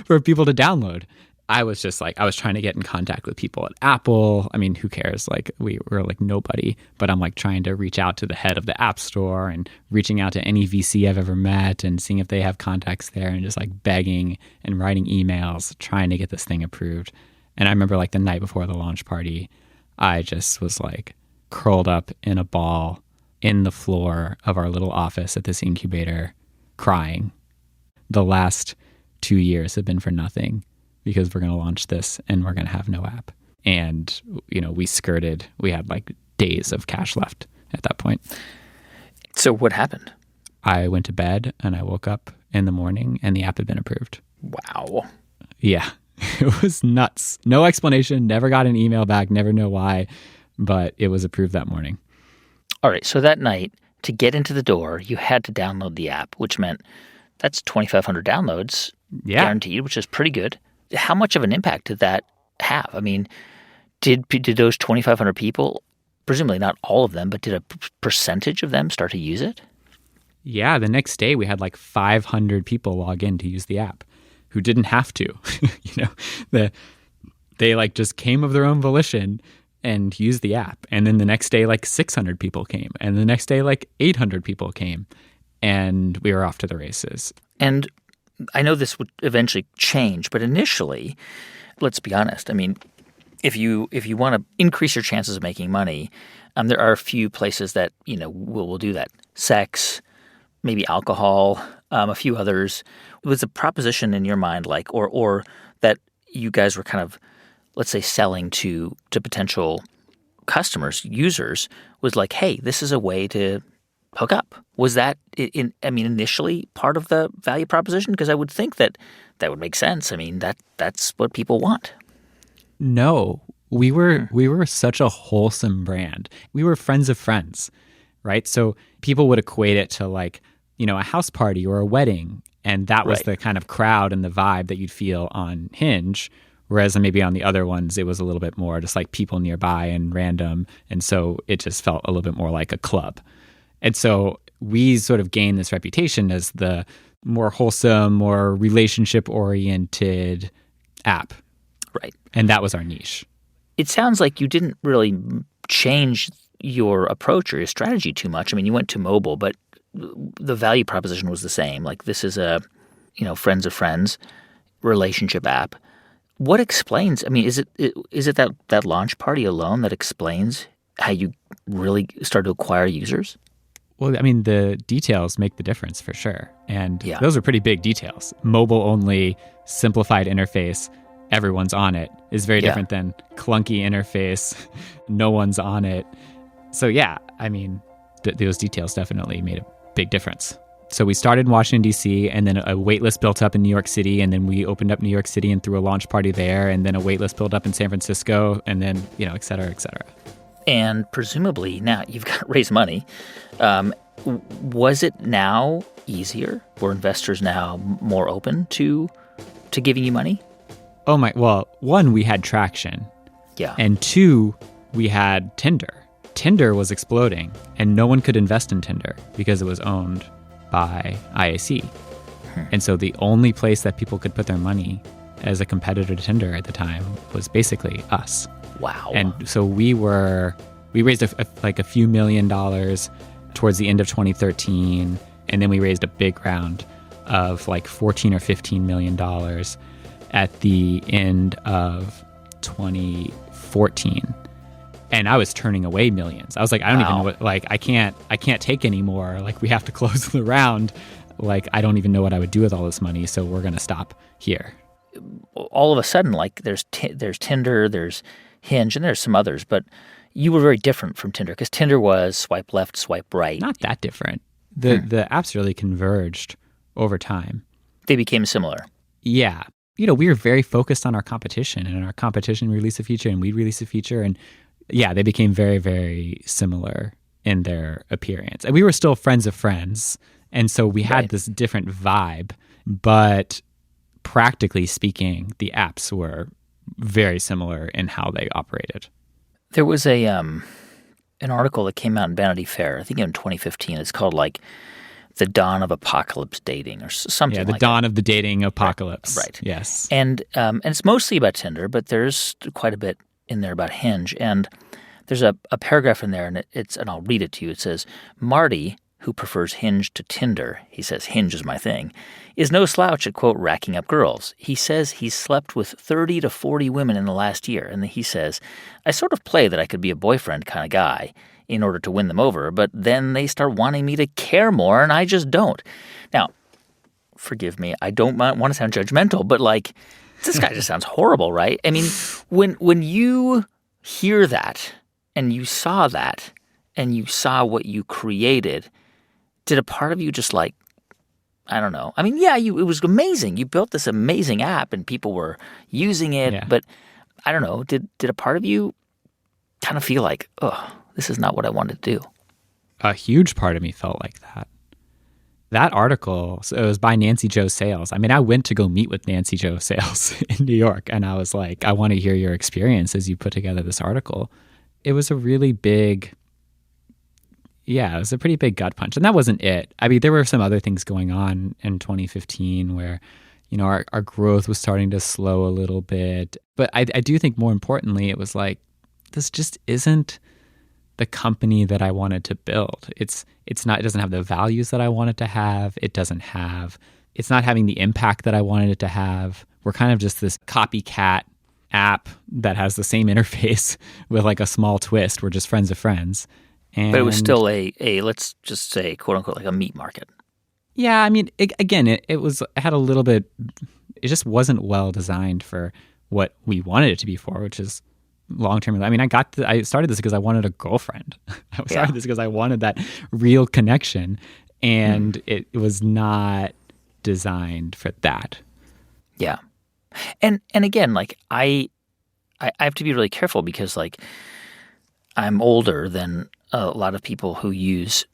for people to download. I was just I was trying to get in contact with people at Apple. Who cares? We were nobody, but I'm trying to reach out to the head of the App Store and reaching out to any VC I've ever met and seeing if they have contacts there and just begging and writing emails, trying to get this thing approved. And I remember the night before the launch party, I just was curled up in a ball in the floor of our little office at this incubator, crying. The last 2 years have been for nothing, because we're going to launch this and we're going to have no app. And, we had days of cash left at that point. So what happened? I went to bed and I woke up in the morning and the app had been approved. Wow. Yeah, it was nuts. No explanation, never got an email back, never know why, but it was approved that morning. All right, so that night, to get into the door, you had to download the app, which meant that's 2,500 downloads guaranteed, which is pretty good. How much of an impact did that have? Did those 2,500 people, presumably not all of them, but did a percentage of them start to use it? Yeah, the next day we had 500 people log in to use the app who didn't have to. They just came of their own volition and used the app. And then the next day 600 people came, and the next day 800 people came, and we were off to the races. And I know this would eventually change, but initially, let's be honest. If you want to increase your chances of making money, there are a few places that will do that. Sex, maybe alcohol, a few others. Was the proposition in your mind or that you guys were kind of, let's say, selling to potential customers, users, was hey, this is a way to hook up? Was that initially part of the value proposition? Because I would think that would make sense. That's what people want. No, we were such a wholesome brand. We were friends of friends, right? So people would equate it to a house party or a wedding, and that was the kind of crowd and the vibe that you'd feel on Hinge. Whereas maybe on the other ones, it was a little bit more just people nearby and random, and so it just felt a little bit more like a club. And so we sort of gained this reputation as the more wholesome, more relationship-oriented app. Right. And that was our niche. It sounds like you didn't really change your approach or your strategy too much. You went to mobile, but the value proposition was the same. This is a, friends of friends relationship app. What explains, is it that launch party alone that explains how you really start to acquire users? Well, the details make the difference for sure. And those are pretty big details. Mobile only, simplified interface, everyone's on it is very different than clunky interface, no one's on it. So those details definitely made a big difference. So we started in Washington, D.C., and then a wait list built up in New York City, and then we opened up New York City and threw a launch party there, and then a wait list built up in San Francisco, and then, et cetera, et cetera. And presumably now you've got to raise money. Was it now easier? Were investors now more open to giving you money? Well, one, we had traction. Yeah. And two, we had Tinder. Tinder was exploding, and no one could invest in Tinder because it was owned by IAC. And so the only place that people could put their money as a competitor to Tinder at the time was basically us. Wow. And so we raised a few $1 million towards the end of 2013, and then we raised a big round of like $14 or $15 million at the end of 2014. And I was turning away millions. I was like, I don't even know what, like, I can't take any more. Like, we have to close the round. Like, I don't even know what I would do with all this money. So we're going to stop here. All of a sudden, like, there's Tinder, there's Hinge, and there's some others. But you were very different from Tinder because Tinder was swipe left, swipe right. Not that different. The apps really converged over time. They became similar. Yeah. We were very focused on our competition, and our competition released a feature and we'd release a feature. And yeah, they became very, very similar in their appearance. And we were still friends of friends. And so we had this different vibe. But practically speaking, the apps were very similar in how they operated. There was an article that came out in Vanity Fair, I think in 2015. It's called like The Dawn of Apocalypse Dating or something like that. Yeah, the dawn of the dating apocalypse. Right. Yes. And it's mostly about Tinder, but there's quite a bit in there about Hinge. And there's a paragraph in there, and and I'll read it to you. It says, Marty, who prefers Hinge to Tinder, he says, Hinge is my thing, is no slouch at, quote, racking up girls. He says he's slept with 30 to 40 women in the last year. And he says, I sort of play that I could be a boyfriend kind of guy in order to win them over, but then they start wanting me to care more, and I just don't. Now, forgive me, I don't want to sound judgmental, but like, this guy just sounds horrible, right? I mean, when you hear that and you saw that and you saw what you created, did a part of you just like, I don't know. I mean, yeah, it was amazing. You built this amazing app and people were using it, but I don't know. Did a part of you kind of feel like, oh, this is not what I wanted to do? A huge part of me felt like that. That article, so it was by Nancy Jo Sales. I mean, I went to go meet with Nancy Jo Sales in New York, and I was like, I want to hear your experience as you put together this article. It was a really big, it was a pretty big gut punch. And that wasn't it. I mean, there were some other things going on in 2015 where, our growth was starting to slow a little bit. But I do think more importantly, it was like, this just isn't the company that I wanted to build. It doesn't have the values that I wanted to have. It's not having the impact that I wanted it to have. We're kind of just this copycat app that has the same interface with like a small twist. We're just friends of friends. But it was still a let's just say, quote unquote, like a meat market. Yeah, I mean, it had a little bit, it just wasn't well designed for what we wanted it to be for, which is long-term. I mean, I started this because I wanted a girlfriend. I started this because I wanted that real connection, and it was not designed for that. Yeah. And again, like I have to be really careful because like I'm older than a lot of people who use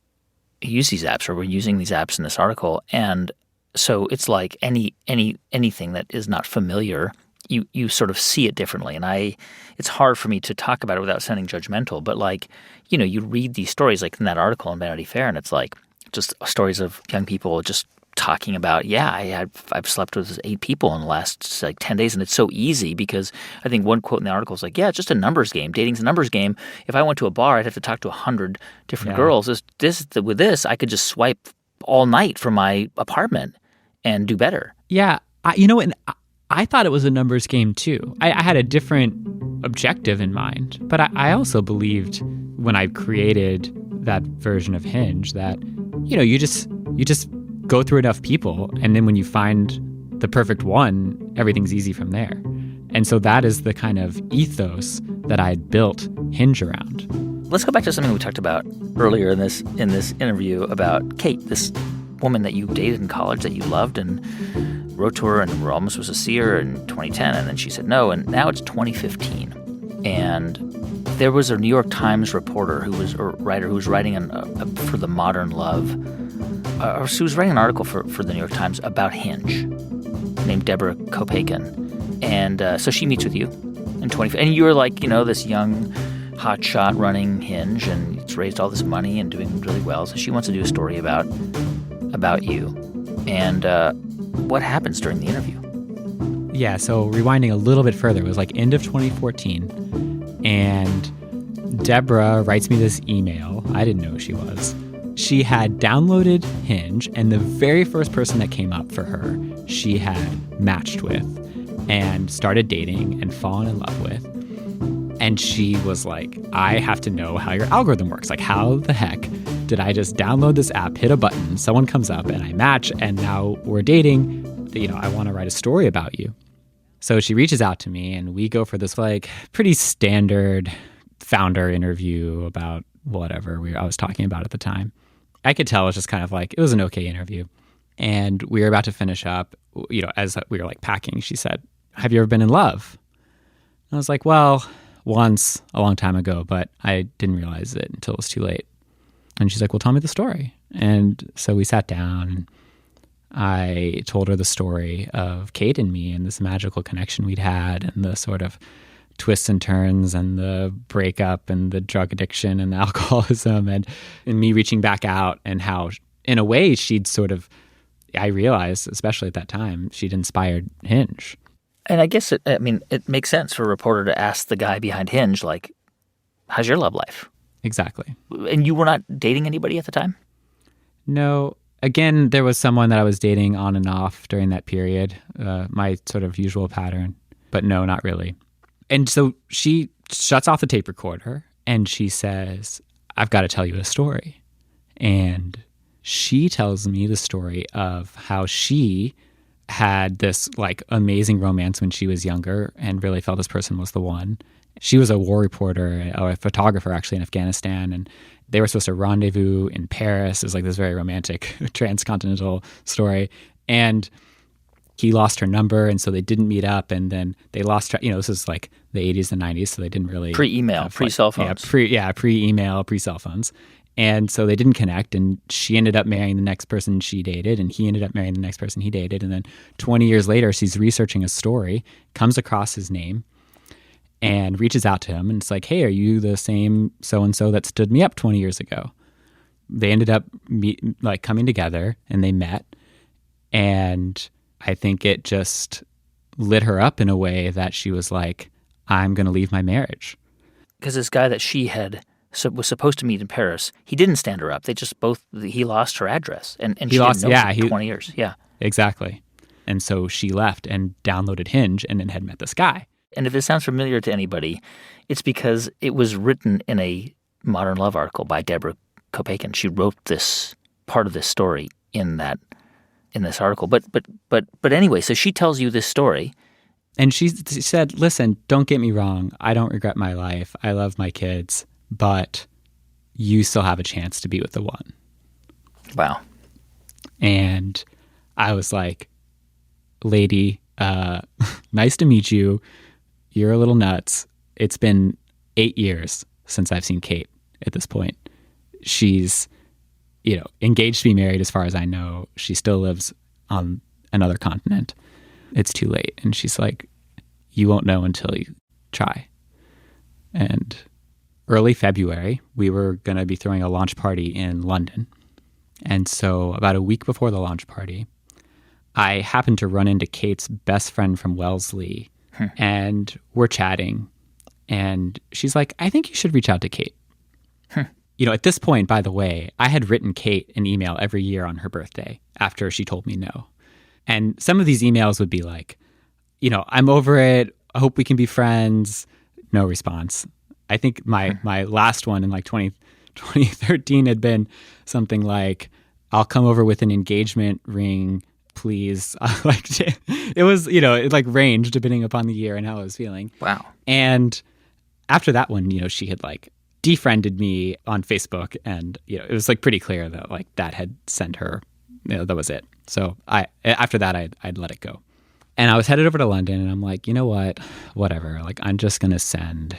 these apps or were using these apps in this article. And so it's like anything that is not familiar, you sort of see it differently. And it's hard for me to talk about it without sounding judgmental. But like, you read these stories like in that article in Vanity Fair, and it's like just stories of young people just talking about, I've slept with 8 people in the last like 10 days. And it's so easy because I think one quote in the article is like, it's just a numbers game. Dating's a numbers game. If I went to a bar, I'd have to talk to 100 different girls. With this, I could just swipe all night from my apartment and do better. Yeah. I thought it was a numbers game too. I had a different objective in mind, but I also believed when I created that version of Hinge that, you just go through enough people, and then when you find the perfect one, everything's easy from there. And so that is the kind of ethos that I had built Hinge around. Let's go back to something we talked about earlier in this interview about Kate, this woman that you dated in college that you loved and wrote to her and were almost supposed to see her in 2010, and then she said no, and now it's 2015. And there was a New York Times reporter writer who was writing for the Modern Love, or she was writing an article for the New York Times about Hinge, named Deborah Kopeikin. And so she meets with you in 2015, and you were like, this young hotshot running Hinge, and it's raised all this money and doing really well. So she wants to do a story about you. And what happens during the interview? Yeah, so rewinding a little bit further, it was like end of 2014, and Deborah writes me this email. I didn't know who she was. She had downloaded Hinge, and the very first person that came up for her, she had matched with and started dating and fallen in love with. And she was like, I have to know how your algorithm works. Like, how the heck did I just download this app, hit a button, someone comes up, and I match, and now we're dating? I want to write a story about you. So she reaches out to me, and we go for this like pretty standard founder interview about whatever I was talking about at the time. I could tell it was just kind of like, it was an okay interview. And we were about to finish up, as we were like packing, she said, have you ever been in love? And I was like, well, once a long time ago, but I didn't realize it until it was too late. And she's like, well, tell me the story. And so we sat down, and I told her the story of Kate and me and this magical connection we'd had, and the sort of twists and turns and the breakup and the drug addiction and the alcoholism and me reaching back out, and how in a way I realized, especially at that time, she'd inspired Hinge. And I guess it makes sense for a reporter to ask the guy behind Hinge, like, how's your love life? Exactly. And you were not dating anybody at the time? No. Again, there was someone that I was dating on and off during that period, my sort of usual pattern, but no, not really. And so she shuts off the tape recorder, and she says, I've got to tell you a story. And she tells me the story of how she had this like amazing romance when she was younger and really felt this person was the one. She was a war reporter, or a photographer actually, in Afghanistan, and they were supposed to rendezvous in Paris. It was like this very romantic transcontinental story. And he lost her number, and so they didn't meet up, and then they lost track. This is like the 80s and 90s, so they didn't really... Pre-email, pre-cell phones. Pre-email, pre-cell phones. And so they didn't connect, and she ended up marrying the next person she dated, and he ended up marrying the next person he dated. And then 20 years later, she's researching a story, comes across his name, and reaches out to him, and it's like, hey, are you the same so-and-so that stood me up 20 years ago? They ended up coming together, and they met, and I think it just lit her up in a way that she was like, I'm going to leave my marriage. Because this guy that she was supposed to meet in Paris, he didn't stand her up. They just he lost her address, and she didn't know for 20 years. Yeah, exactly. And so she left and downloaded Hinge, and then had met this guy. And if it sounds familiar to anybody, it's because it was written in a Modern Love article by Deborah Kopeikin. She wrote this part of this story in this article. But anyway, so she tells you this story. And she said, listen, don't get me wrong. I don't regret my life. I love my kids, but you still have a chance to be with the one. Wow. And I was like, lady, nice to meet you. You're a little nuts. It's been 8 years since I've seen Kate at this point. She's, engaged to be married as far as I know. She still lives on another continent. It's too late. And she's like, you won't know until you try. And early February, we were going to be throwing a launch party in London. And so about a week before the launch party, I happened to run into Kate's best friend from Wellesley, and we're chatting. And she's like, I think you should reach out to Kate. At this point, by the way, I had written Kate an email every year on her birthday after she told me no. And some of these emails would be like, I'm over it. I hope we can be friends. No response. I think my last one in like 2013 had been something like, I'll come over with an engagement ring, please. It was, it like ranged depending upon the year and how I was feeling. Wow. And after that one, she had like defriended me on Facebook, and it was like pretty clear that like that had sent her that was it. So after that, I'd let it go. And I was headed over to London, and I'm like, you know what? Whatever. Like, I'm just going to send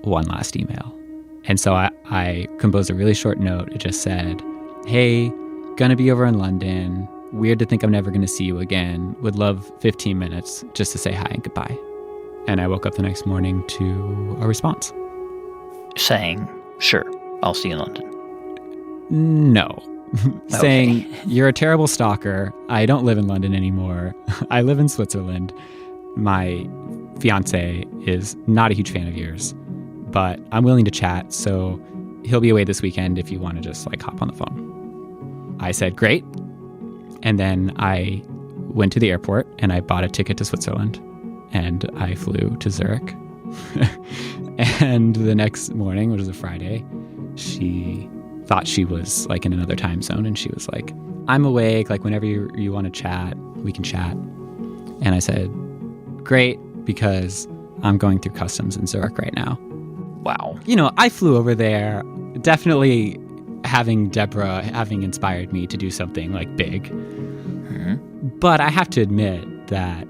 one last email. And so I composed a really short note. It just said, hey, gonna be over in London. Weird to think I'm never going to see you again. Would love 15 minutes just to say hi and goodbye. And I woke up the next morning to a response. Saying, sure, I'll see you in London. No. Saying, you're a terrible stalker. I don't live in London anymore. I live in Switzerland. My fiance is not a huge fan of yours, but I'm willing to chat. So he'll be away this weekend if you want to just like hop on the phone. I said, great. And then I went to the airport and I bought a ticket to Switzerland and I flew to Zurich. And the next morning, which was a Friday, she thought she was like in another time zone, and she was like, I'm awake, like whenever you want to chat, we can chat. And I said, great, because I'm going through customs in Zurich right now. Wow. You know, I flew over there, definitely having Deborah having inspired me to do something like big. Mm-hmm. But I have to admit that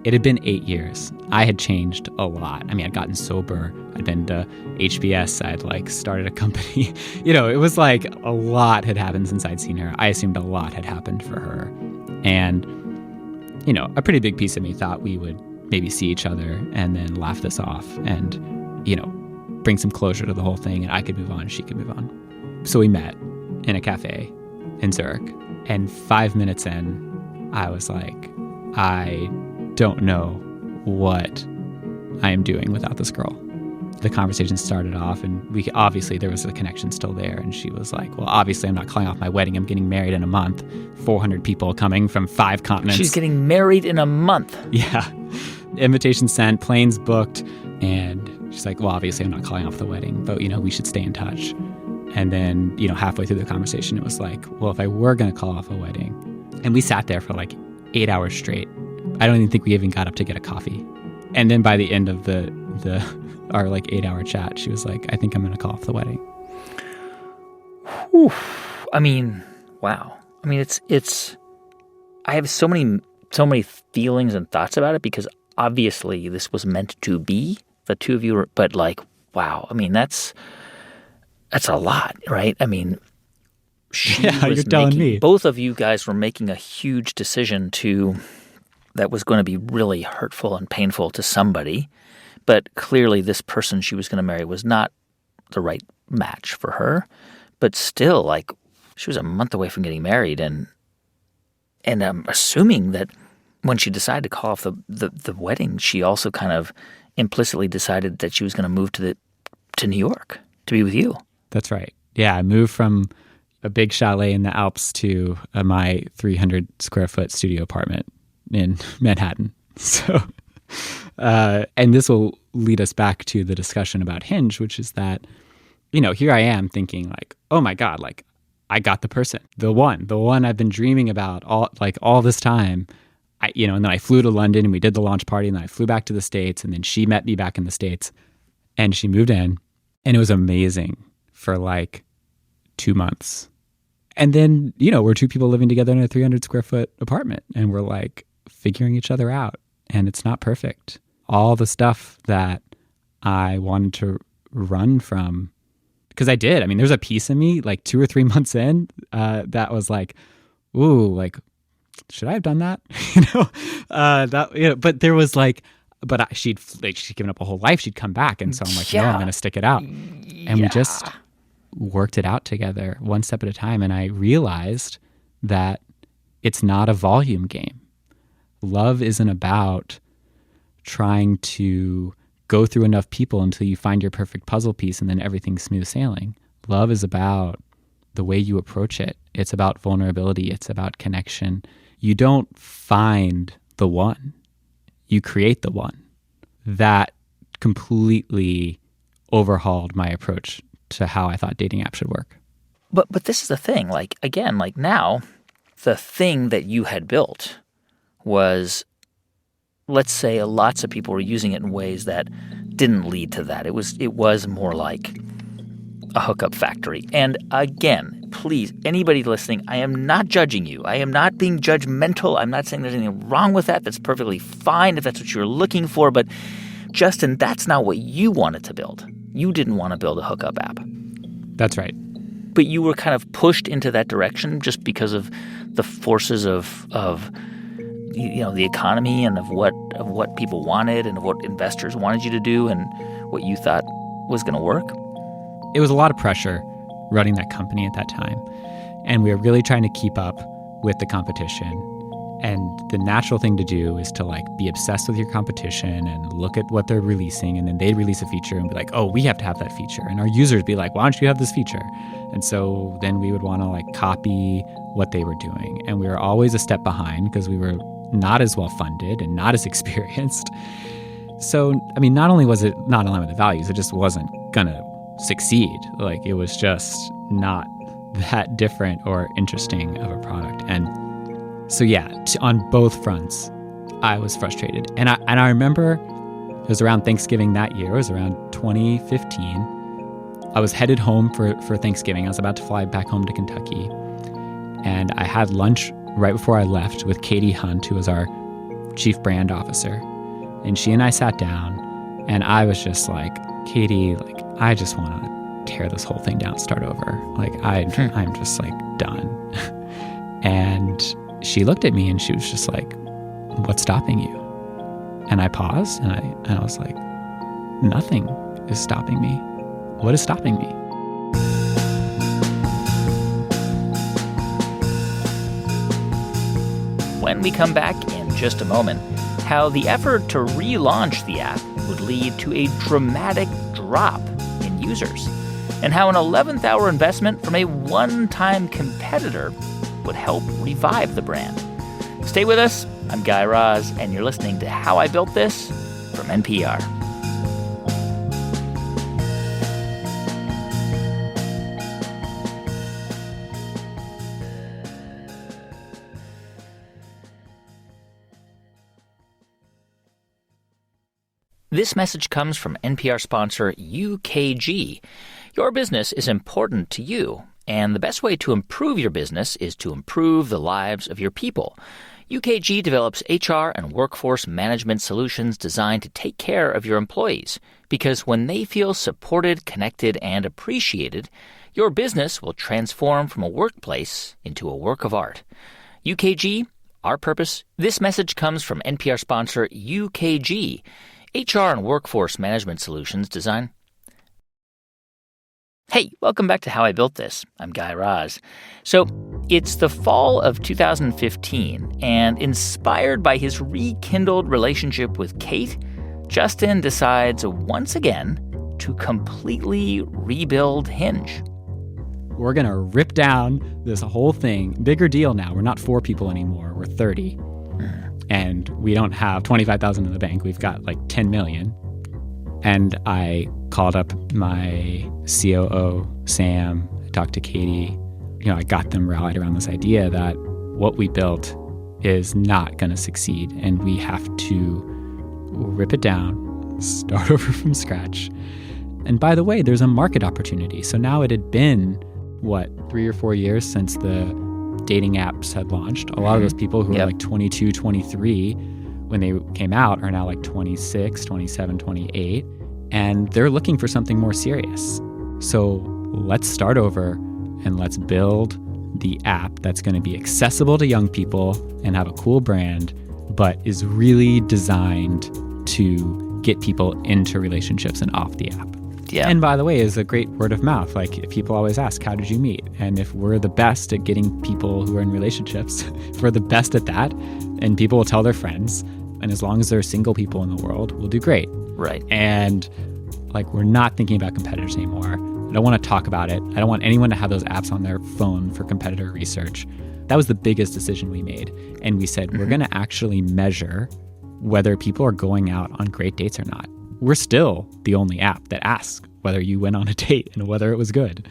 it had been 8 years. I had changed a lot. I mean, I'd gotten sober. I'd been to HBS. I'd like started a company. You know, it was like a lot had happened since I'd seen her. I assumed a lot had happened for her. And, you know, a pretty big piece of me thought we would maybe see each other and then laugh this off and, you know, bring some closure to the whole thing, and I could move on and she could move on. So we met in a cafe in Zurich. And 5 minutes in, I was like, I don't know what I am doing without this girl. The conversation started off, and obviously there was a connection still there. And she was like, well, obviously I'm not calling off my wedding. I'm getting married in a month. 400 people coming from 5 continents. She's getting married in a month. Yeah. Invitation sent, planes booked. And she's like, well, obviously I'm not calling off the wedding, but, you know, we should stay in touch. And then, you know, halfway through the conversation, it was like, well, if I were going to call off a wedding, and we sat there for like 8 hours straight. I don't even think we even got up to get a coffee. And then by the end of our like 8-hour chat, she was like, I think I'm going to call off the wedding. Whew. I mean, wow. I mean, it's, I have so many feelings and thoughts about it, because obviously this was meant to be the two of you, but like, wow. I mean, that's a lot, right? I mean, you're telling me. Both of you guys were making a huge decision that was going to be really hurtful and painful to somebody. But clearly this person she was going to marry was not the right match for her. But still, like, she was a month away from getting married. And I'm assuming that when she decided to call off the wedding, she also kind of implicitly decided that she was going to move to New York to be with you. That's right. Yeah, I moved from a big chalet in the Alps to my 300 square foot studio apartment in Manhattan. So, and this will lead us back to the discussion about Hinge, which is that, you know, here I am thinking like, oh my God, like I got the person, the one I've been dreaming about all this time. And then I flew to London and we did the launch party, and then I flew back to the States, and then she met me back in the States and she moved in, and it was amazing for like 2 months. And then, you know, we're two people living together in a 300 square foot apartment, and we're like figuring each other out, and it's not perfect. All the stuff that I wanted to run from, because I did. I mean, there's a piece of me like 2 or 3 months in that was like, ooh, like, should I have done that? But there was like, she'd given up a whole life. She'd come back. And so I'm like, no, I'm going to stick it out. And we just worked it out together one step at a time. And I realized that it's not a volume game. Love isn't about trying to go through enough people until you find your perfect puzzle piece and then everything's smooth sailing. Love is about the way you approach it. It's about vulnerability. It's about connection. You don't find the one. You create the one. That completely overhauled my approach to how I thought dating apps should work. But this is the thing. Like, again, like now, the thing that you had built was, let's say lots of people were using it in ways that didn't lead to that. It was more like a hookup factory. And again, please, anybody listening, I am not judging you. I am not being judgmental. I'm not saying there's anything wrong with that. That's perfectly fine if that's what you're looking for. But, Justin, that's not what you wanted to build. You didn't want to build a hookup app. That's right. But you were kind of pushed into that direction just because of the forces of the economy and of what people wanted and of what investors wanted you to do and what you thought was going to work? It was a lot of pressure running that company at that time. And we were really trying to keep up with the competition. And the natural thing to do is to be obsessed with your competition and look at what they're releasing. And then they'd release a feature and be like, oh, we have to have that feature. And our users be like, why don't you have this feature? And so then we would want to copy what they were doing. And we were always a step behind because we were not as well funded and not as experienced. So, not only was it not in line with the values, it just wasn't going to succeed. It was just not that different or interesting of a product. And so, on both fronts, I was frustrated. And I remember it was around Thanksgiving that year. It was around 2015. I was headed home for Thanksgiving. I was about to fly back home to Kentucky. And I had lunch right before I left with Katie Hunt, who was our chief brand officer. And she and I sat down, and I was just like, Katie, I just want to tear this whole thing down, start over. I'm just done. And she looked at me and she was just like, what's stopping you? And I paused and I was like, nothing is stopping me. What is stopping me? When we come back in just a moment, how the effort to relaunch the app would lead to a dramatic drop in users, and how an 11th hour investment from a one-time competitor would help revive the brand. Stay with us. I'm Guy Raz, and you're listening to How I Built This from NPR. This message comes from NPR sponsor UKG. Your business is important to you, and the best way to improve your business is to improve the lives of your people. UKG develops HR and workforce management solutions designed to take care of your employees, because when they feel supported, connected, and appreciated, your business will transform from a workplace into a work of art. UKG, our purpose. This message comes from NPR sponsor UKG. HR and workforce management solutions design. Hey, welcome back to How I Built This. I'm Guy Raz. So it's the fall of 2015, and inspired by his rekindled relationship with Kate, Justin decides once again to completely rebuild Hinge. We're going to rip down this whole thing. Bigger deal now. We're not 4 people anymore. We're 30. And we don't have 25,000 in the bank. We've got 10 million. And I called up my COO, Sam. I talked to Katie. I got them rallied around this idea that what we built is not going to succeed. And we have to rip it down, start over from scratch. And by the way, there's a market opportunity. So now it had been, 3 or 4 years since the dating apps had launched. A lot of those people who were 22, 23 when they came out are now 26, 27, 28, and they're looking for something more serious. So let's start over and let's build the app that's going to be accessible to young people and have a cool brand, but is really designed to get people into relationships and off the app. Yeah. And by the way, is a great word of mouth. People always ask, how did you meet? And if we're the best at getting people who are in relationships, if we're the best at that, and people will tell their friends, and as long as there are single people in the world, we'll do great. Right. And we're not thinking about competitors anymore. I don't want to talk about it. I don't want anyone to have those apps on their phone for competitor research. That was the biggest decision we made. And we said, we're going to actually measure whether people are going out on great dates or not. We're still the only app that asks whether you went on a date and whether it was good.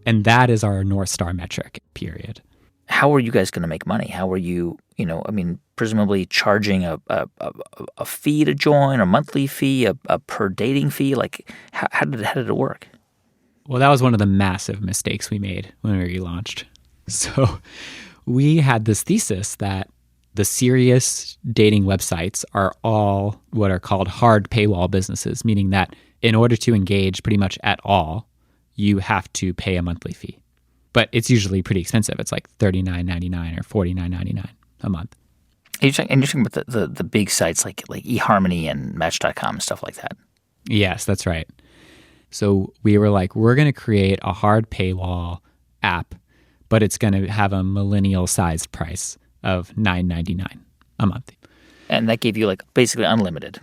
And that is our North Star metric, period. How are you guys going to make money? How are you, presumably charging a fee to join, a monthly fee, a per dating fee? How did it work? Well, that was one of the massive mistakes we made when we relaunched. So we had this thesis that the serious dating websites are all what are called hard paywall businesses, meaning that in order to engage pretty much at all, you have to pay a monthly fee. But it's usually pretty expensive. It's like $39.99 or $49.99 a month. And you're talking about the big sites like eHarmony and Match.com and stuff like that. Yes, that's right. So we were like, we're going to create a hard paywall app, but it's going to have a millennial-sized price of $9.99 a month. And that gave you like basically unlimited.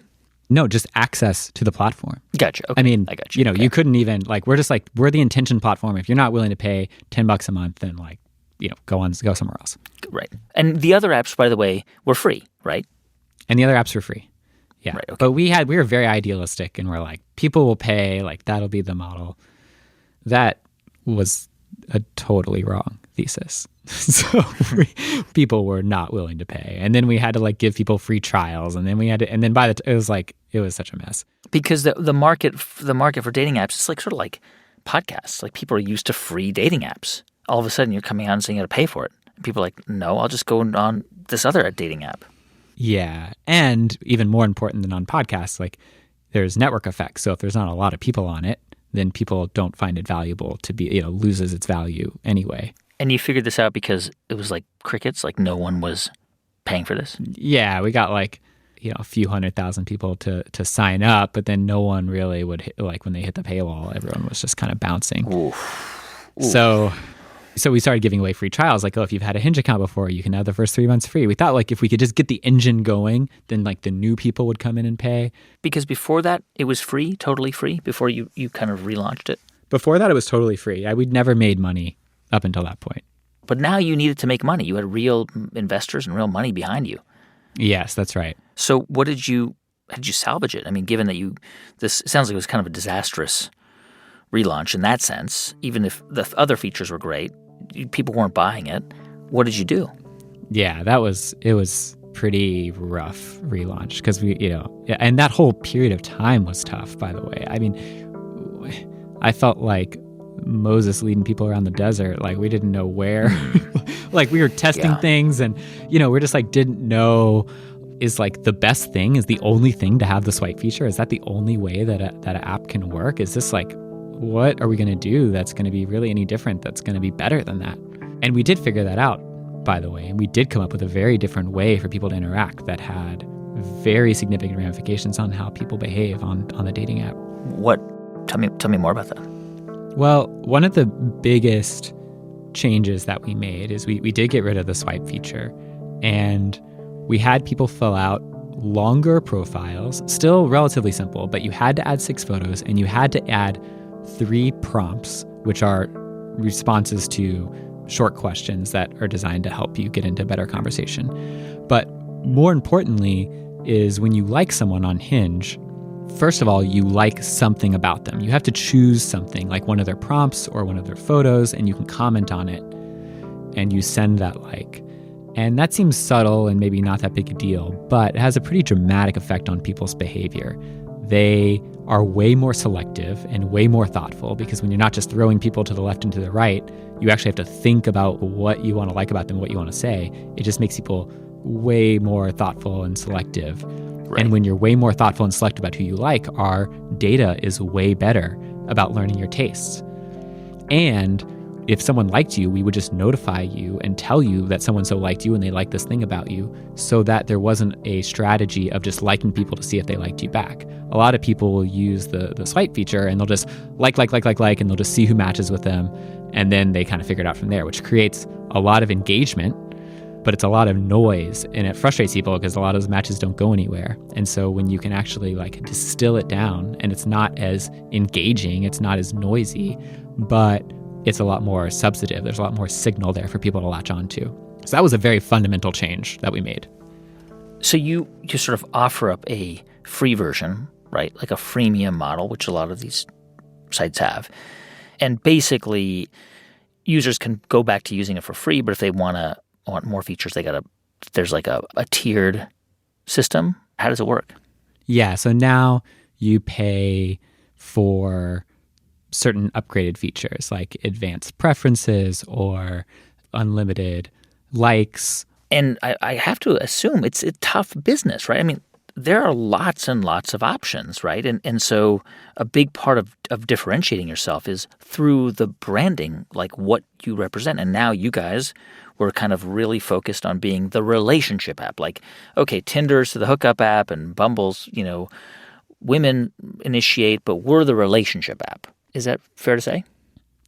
No, just access to the platform. Gotcha. Okay. I mean, I got you. You couldn't even we're the intention platform. If you're not willing to pay $10 a month, then go somewhere else. Right. And the other apps, by the way, were free, right? And the other apps were free. Yeah. Right, okay. But we were very idealistic, and we're like, people will pay, like that'll be the model. That was a totally wrong thesis. So people were not willing to pay. And then we had to give people free trials, and then it was such a mess. Because the market for dating apps is sort of like podcasts. Like people are used to free dating apps. All of a sudden you're coming out and saying you got to pay for it. And people are like, no, I'll just go on this other dating app. Yeah. And even more important than on podcasts, there's network effects. So if there's not a lot of people on it, then people don't find it valuable to be, loses its value anyway. And you figured this out because it was like crickets, no one was paying for this? Yeah, we got a few 100,000 people to sign up, but then no one really would hit, when they hit the paywall, everyone was just kind of bouncing. Oof. So we started giving away free trials. If you've had a Hinge account before, you can have the first 3 months free. We thought if we could just get the engine going, then the new people would come in and pay. Because before that, it was free, totally free, before you kind of relaunched it? Before that, it was totally free. We'd never made money up until that point. But now you needed to make money. You had real investors and real money behind you. Yes, that's right. So how did you salvage it? I mean, given that it sounds like it was kind of a disastrous relaunch in that sense, even if the other features were great, people weren't buying it. What did you do? Yeah, it was pretty rough relaunch because and that whole period of time was tough, by the way. I mean, I felt like Moses leading people around the desert. We didn't know where. We were testing things, and we're just didn't know, is the best thing, is the only thing to have the swipe feature? Is that the only way that an app can work? Is this what are we going to do that's going to be really any different, that's going to be better than that? And we did figure that out, by the way, and we did come up with a very different way for people to interact that had very significant ramifications on how people behave on the dating app. What? Tell me more about that. Well, one of the biggest changes that we made is we did get rid of the swipe feature, and we had people fill out longer profiles, still relatively simple, but you had to add 6 photos, and you had to add 3 prompts, which are responses to short questions that are designed to help you get into better conversation. But more importantly is when you like someone on Hinge, first of all, you like something about them. You have to choose something, like one of their prompts or one of their photos, and you can comment on it, and you send that like. And that seems subtle and maybe not that big a deal, but it has a pretty dramatic effect on people's behavior. They are way more selective and way more thoughtful, because when you're not just throwing people to the left and to the right, you actually have to think about what you want to like about them, what you want to say. It just makes people way more thoughtful and selective. Right. And when you're way more thoughtful and selective about who you like, our data is way better about learning your tastes. And if someone liked you, we would just notify you and tell you that so-and-so liked you and they liked this thing about you, so that there wasn't a strategy of just liking people to see if they liked you back. A lot of people will use the swipe feature, and they'll just like, and they'll just see who matches with them. And then they kind of figure it out from there, which creates a lot of engagement, but it's a lot of noise, and it frustrates people because a lot of those matches don't go anywhere. And so when you can actually like distill it down, and it's not as engaging, it's not as noisy, but it's a lot more substantive. There's a lot more signal there for people to latch on to. So that was a very fundamental change that we made. So you just sort of offer up a free version, right? Like a freemium model, which a lot of these sites have. And basically, users can go back to using it for free, but if they want more features, there's like a tiered system. How does it work? Yeah, so now you pay for certain upgraded features like advanced preferences or unlimited likes. And I have to assume it's a tough business, right? I mean, there are lots and lots of options, right? And so a big part of differentiating yourself is through the branding, like what you represent. And now you guys were kind of really focused on being the relationship app. Like, okay, Tinder's the hookup app and Bumble's, women initiate, but we're the relationship app. Is that fair to say?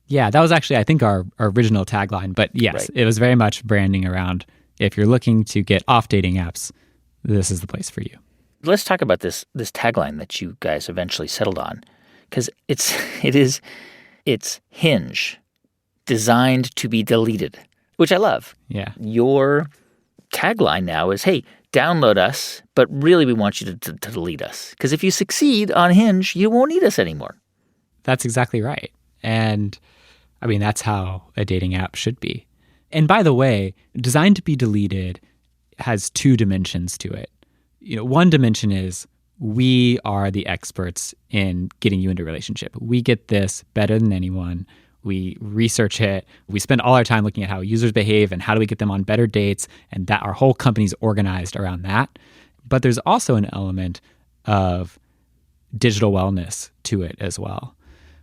Yeah, that was actually, I think, our original tagline. But yes, Right. It was very much branding around if you're looking to get off dating apps, this is the place for you. Let's talk about this tagline that you guys eventually settled on, because it's Hinge, designed to be deleted, which I love. Yeah. Your tagline now is, hey, download us, but really we want you to delete us. Because if you succeed on Hinge, you won't need us anymore. That's exactly right. And I mean, that's how a dating app should be. And by the way, designed to be deleted has two dimensions to it. One dimension is we are the experts in getting you into a relationship. We get this better than anyone. We research it. We spend all our time looking at how users behave and how do we get them on better dates, and that our whole company's organized around that. But there's also an element of digital wellness to it as well,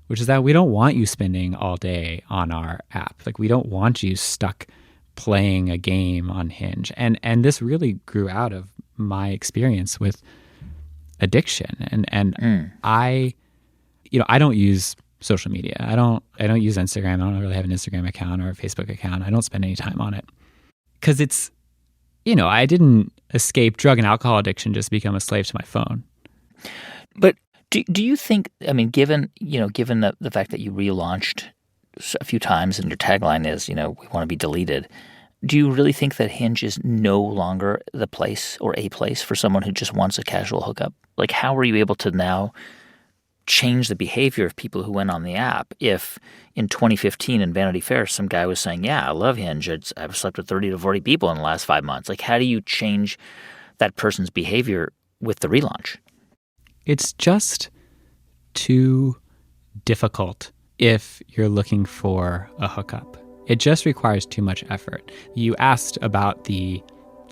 which is that we don't want you spending all day on our app. Like, we don't want you stuck playing a game on Hinge. And this really grew out of my experience with addiction. And I don't use social media. I don't use Instagram. I don't really have an Instagram account or a Facebook account. I don't spend any time on it because it's, I didn't escape drug and alcohol addiction just to become a slave to my phone. But do you think, I mean, given the fact that you relaunched a few times and your tagline is, we want to be deleted, do you really think that Hinge is no longer the place or a place for someone who just wants a casual hookup? Like, how were you able to now change the behavior of people who went on the app if in 2015 in Vanity Fair some guy was saying, yeah, I love Hinge, I've slept with 30 to 40 people in the last 5 months? Like, how do you change that person's behavior with the relaunch? It's just too difficult if you're looking for a hookup. It just requires too much effort. You asked about the,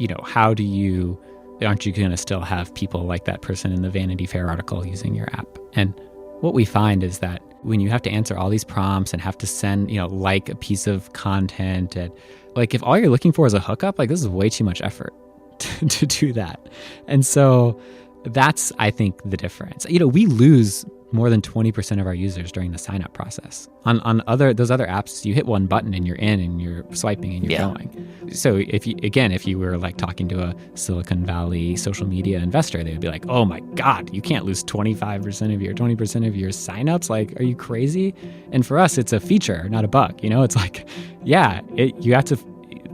aren't you going to still have people like that person in the Vanity Fair article using your app? And what we find is that when you have to answer all these prompts and have to send, like a piece of content, and like if all you're looking for is a hookup, like this is way too much effort to do that. And so that's, I think, the difference. We lose more than 20% of our users during the sign-up process. On those other apps, you hit one button and you're in and you're swiping and you're going. So if you were like talking to a Silicon Valley social media investor, they would be like, oh my God, you can't lose 20% of your sign-ups. Like, are you crazy? And for us, it's a feature, not a bug. It's like, you have to,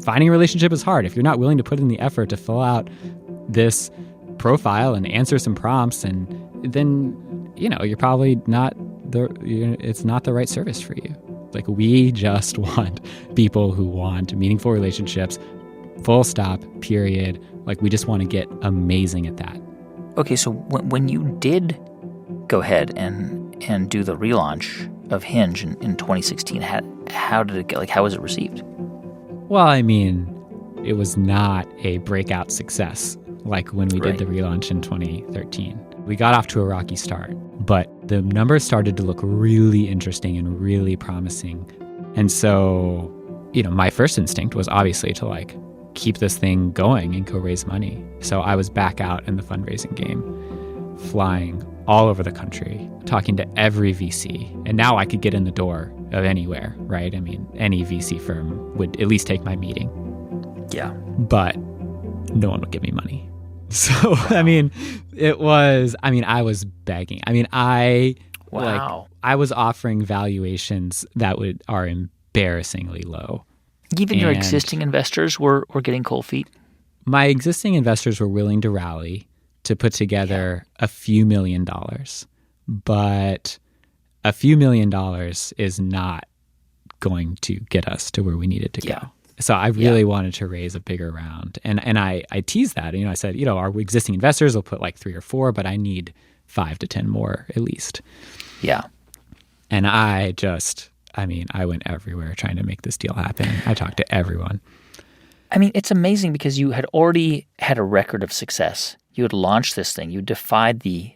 finding a relationship is hard. If you're not willing to put in the effort to fill out this profile and answer some prompts, and then you're probably it's not the right service for you. Like, we just want people who want meaningful relationships, full stop, period. Like, we just want to get amazing at that. Okay, so when you did go ahead and do the relaunch of Hinge in 2016, how did it get? Like, how was it received? Well, I mean, it was not a breakout success like when we did the relaunch in 2013. We got off to a rocky start, but the numbers started to look really interesting and really promising. And so, my first instinct was obviously to keep this thing going and go raise money. So I was back out in the fundraising game, flying all over the country, talking to every VC. And now I could get in the door of anywhere, right? I mean, any VC firm would at least take my meeting. Yeah. But no one would give me money. So, I mean, I was begging. I mean, I was offering valuations that are embarrassingly low. Even your existing investors were getting cold feet? My existing investors were willing to rally to put together a few $1 million. But a few $1 million is not going to get us to where we needed to go. So I really wanted to raise a bigger round. And I teased that. I said, our existing investors will put 3 or 4, but I need 5 to 10 more at least. Yeah. And I went everywhere trying to make this deal happen. I talked to everyone. I mean, it's amazing because you had already had a record of success. You had launched this thing. You defied the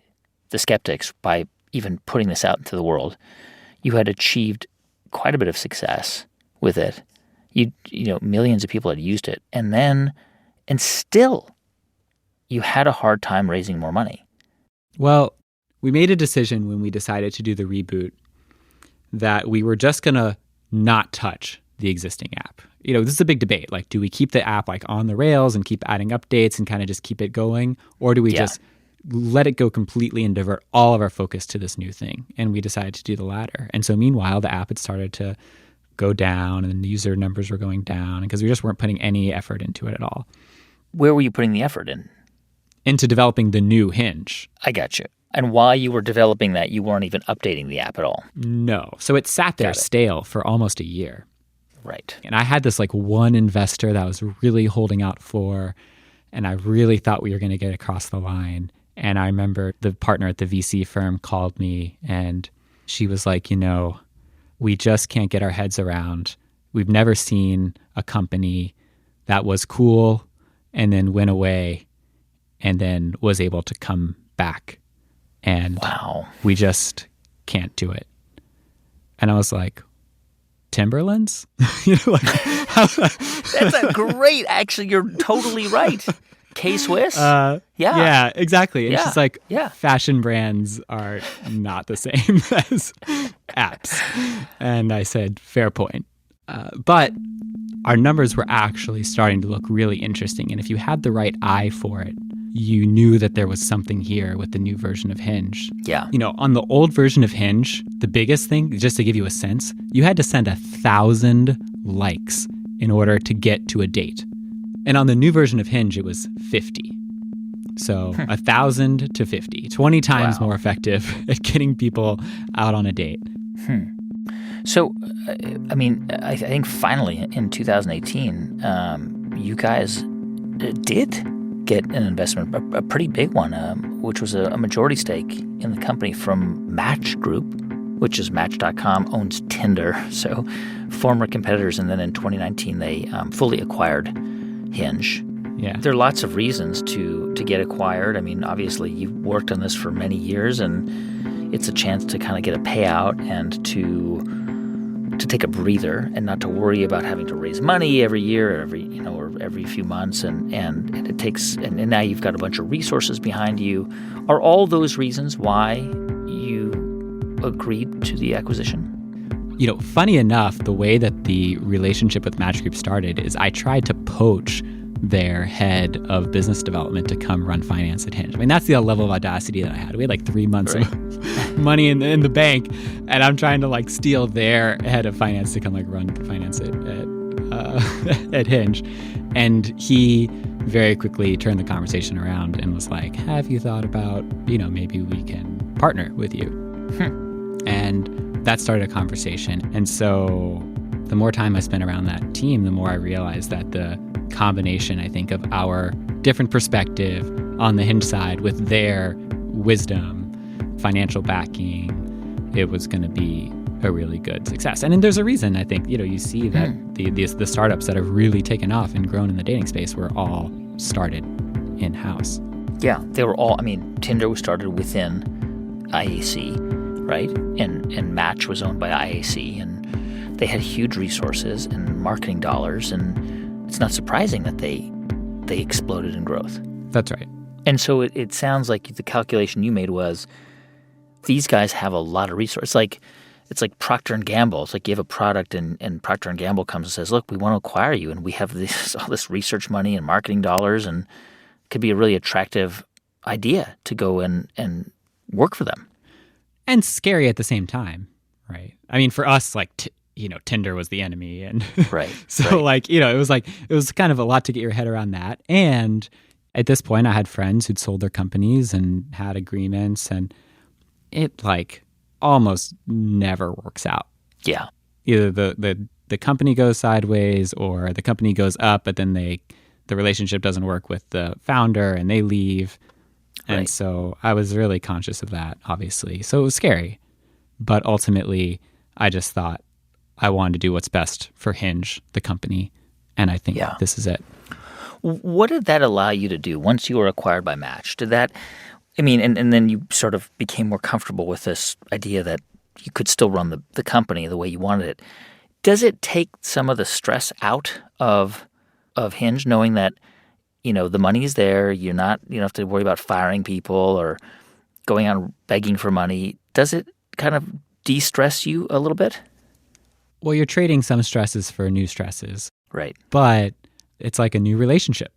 skeptics by even putting this out into the world. You had achieved quite a bit of success with it. You know, millions of people had used it. And still, you had a hard time raising more money. Well, we made a decision when we decided to do the reboot that we were just going to not touch the existing app. You know, this is a big debate. Like, do we keep the app like on the rails and keep adding updates and kind of just keep it going? Or do we just let it go completely and divert all of our focus to this new thing? And we decided to do the latter. And so meanwhile, the app had started to go down and the user numbers were going down because we just weren't putting any effort into it at all. Where were you putting the effort in? Into developing the new Hinge. I got you. And while you were developing that, you weren't even updating the app at all? No. So it sat there stale for almost a year. Right. And I had this like one investor that I was really holding out for, and I really thought we were going to get across the line. And I remember the partner at the VC firm called me and she was like, you know, we just can't get our heads around. We've never seen a company that was cool and then went away and then was able to come back. And we just can't do it. And I was like, Timberlands? You know, that's a great, actually, you're totally right. K-Swiss? Yeah, exactly. And she's like, yeah. Fashion brands are not the same as apps. And I said, fair point. But our numbers were actually starting to look really interesting. And if you had the right eye for it, you knew that there was something here with the new version of Hinge. Yeah. You know, on the old version of Hinge, the biggest thing, just to give you a sense, you had to send 1,000 likes in order to get to a date. And on the new version of Hinge, it was 50. So 1,000 to 50, 20 times more effective at getting people out on a date. So, I mean, I think finally in 2018, you guys did get an investment, a pretty big one, which was a majority stake in the company from Match Group, which is Match.com, owns Tinder. So former competitors. And then in 2019, they fully acquired Hinge. Yeah. There are lots of reasons to get acquired. I mean, obviously, you've worked on this for many years, and it's a chance to kind of get a payout and to take a breather and not to worry about having to raise money every year or every few months. And it takes, and now you've got a bunch of resources behind you. Are all those reasons why you agreed to the acquisition? You know, funny enough, the way that the relationship with Match Group started is I tried to poach their head of business development to come run finance at Hinge. I mean, that's the level of audacity that I had. We had like 3 months of money in the bank, and I'm trying to like steal their head of finance to come like run finance at Hinge. And he very quickly turned the conversation around and was like, have you thought about, you know, maybe we can partner with you? And that started a conversation. And so the more time I spent around that team, the more I realized that the combination, I think, of our different perspective on the Hinge side with their wisdom, financial backing, it was going to be a really good success. And then there's a reason, I think, you know, you see that the startups that have really taken off and grown in the dating space were all started in-house. Yeah, they were all, I mean, Tinder was started within IAC, right? And Match was owned by IAC, and they had huge resources and marketing dollars, and it's not surprising that they exploded in growth. That's right. And so it sounds like the calculation you made was these guys have a lot of resources. It's like Procter & Gamble. It's like you have a product and Procter & Gamble comes and says, look, we want to acquire you, and we have all this research money and marketing dollars, and it could be a really attractive idea to go and work for them. And scary at the same time, right? I mean, for us, like, Tinder was the enemy. And right. So, like, it was kind of a lot to get your head around that. And at this point, I had friends who'd sold their companies and had agreements, and it, like, almost never works out. Yeah. Either the company goes sideways or the company goes up, but then the relationship doesn't work with the founder and they leave. And so I was really conscious of that, obviously. So it was scary. But ultimately, I just thought I wanted to do what's best for Hinge, the company. And I think this is it. What did that allow you to do once you were acquired by Match? Did that, and then you sort of became more comfortable with this idea that you could still run the company the way you wanted it. Does it take some of the stress out of Hinge, knowing that, the money is there, you don't have to worry about firing people or going on begging for money? Does it kind of de-stress you a little bit? Well, you're trading some stresses for new stresses. Right. But it's like a new relationship,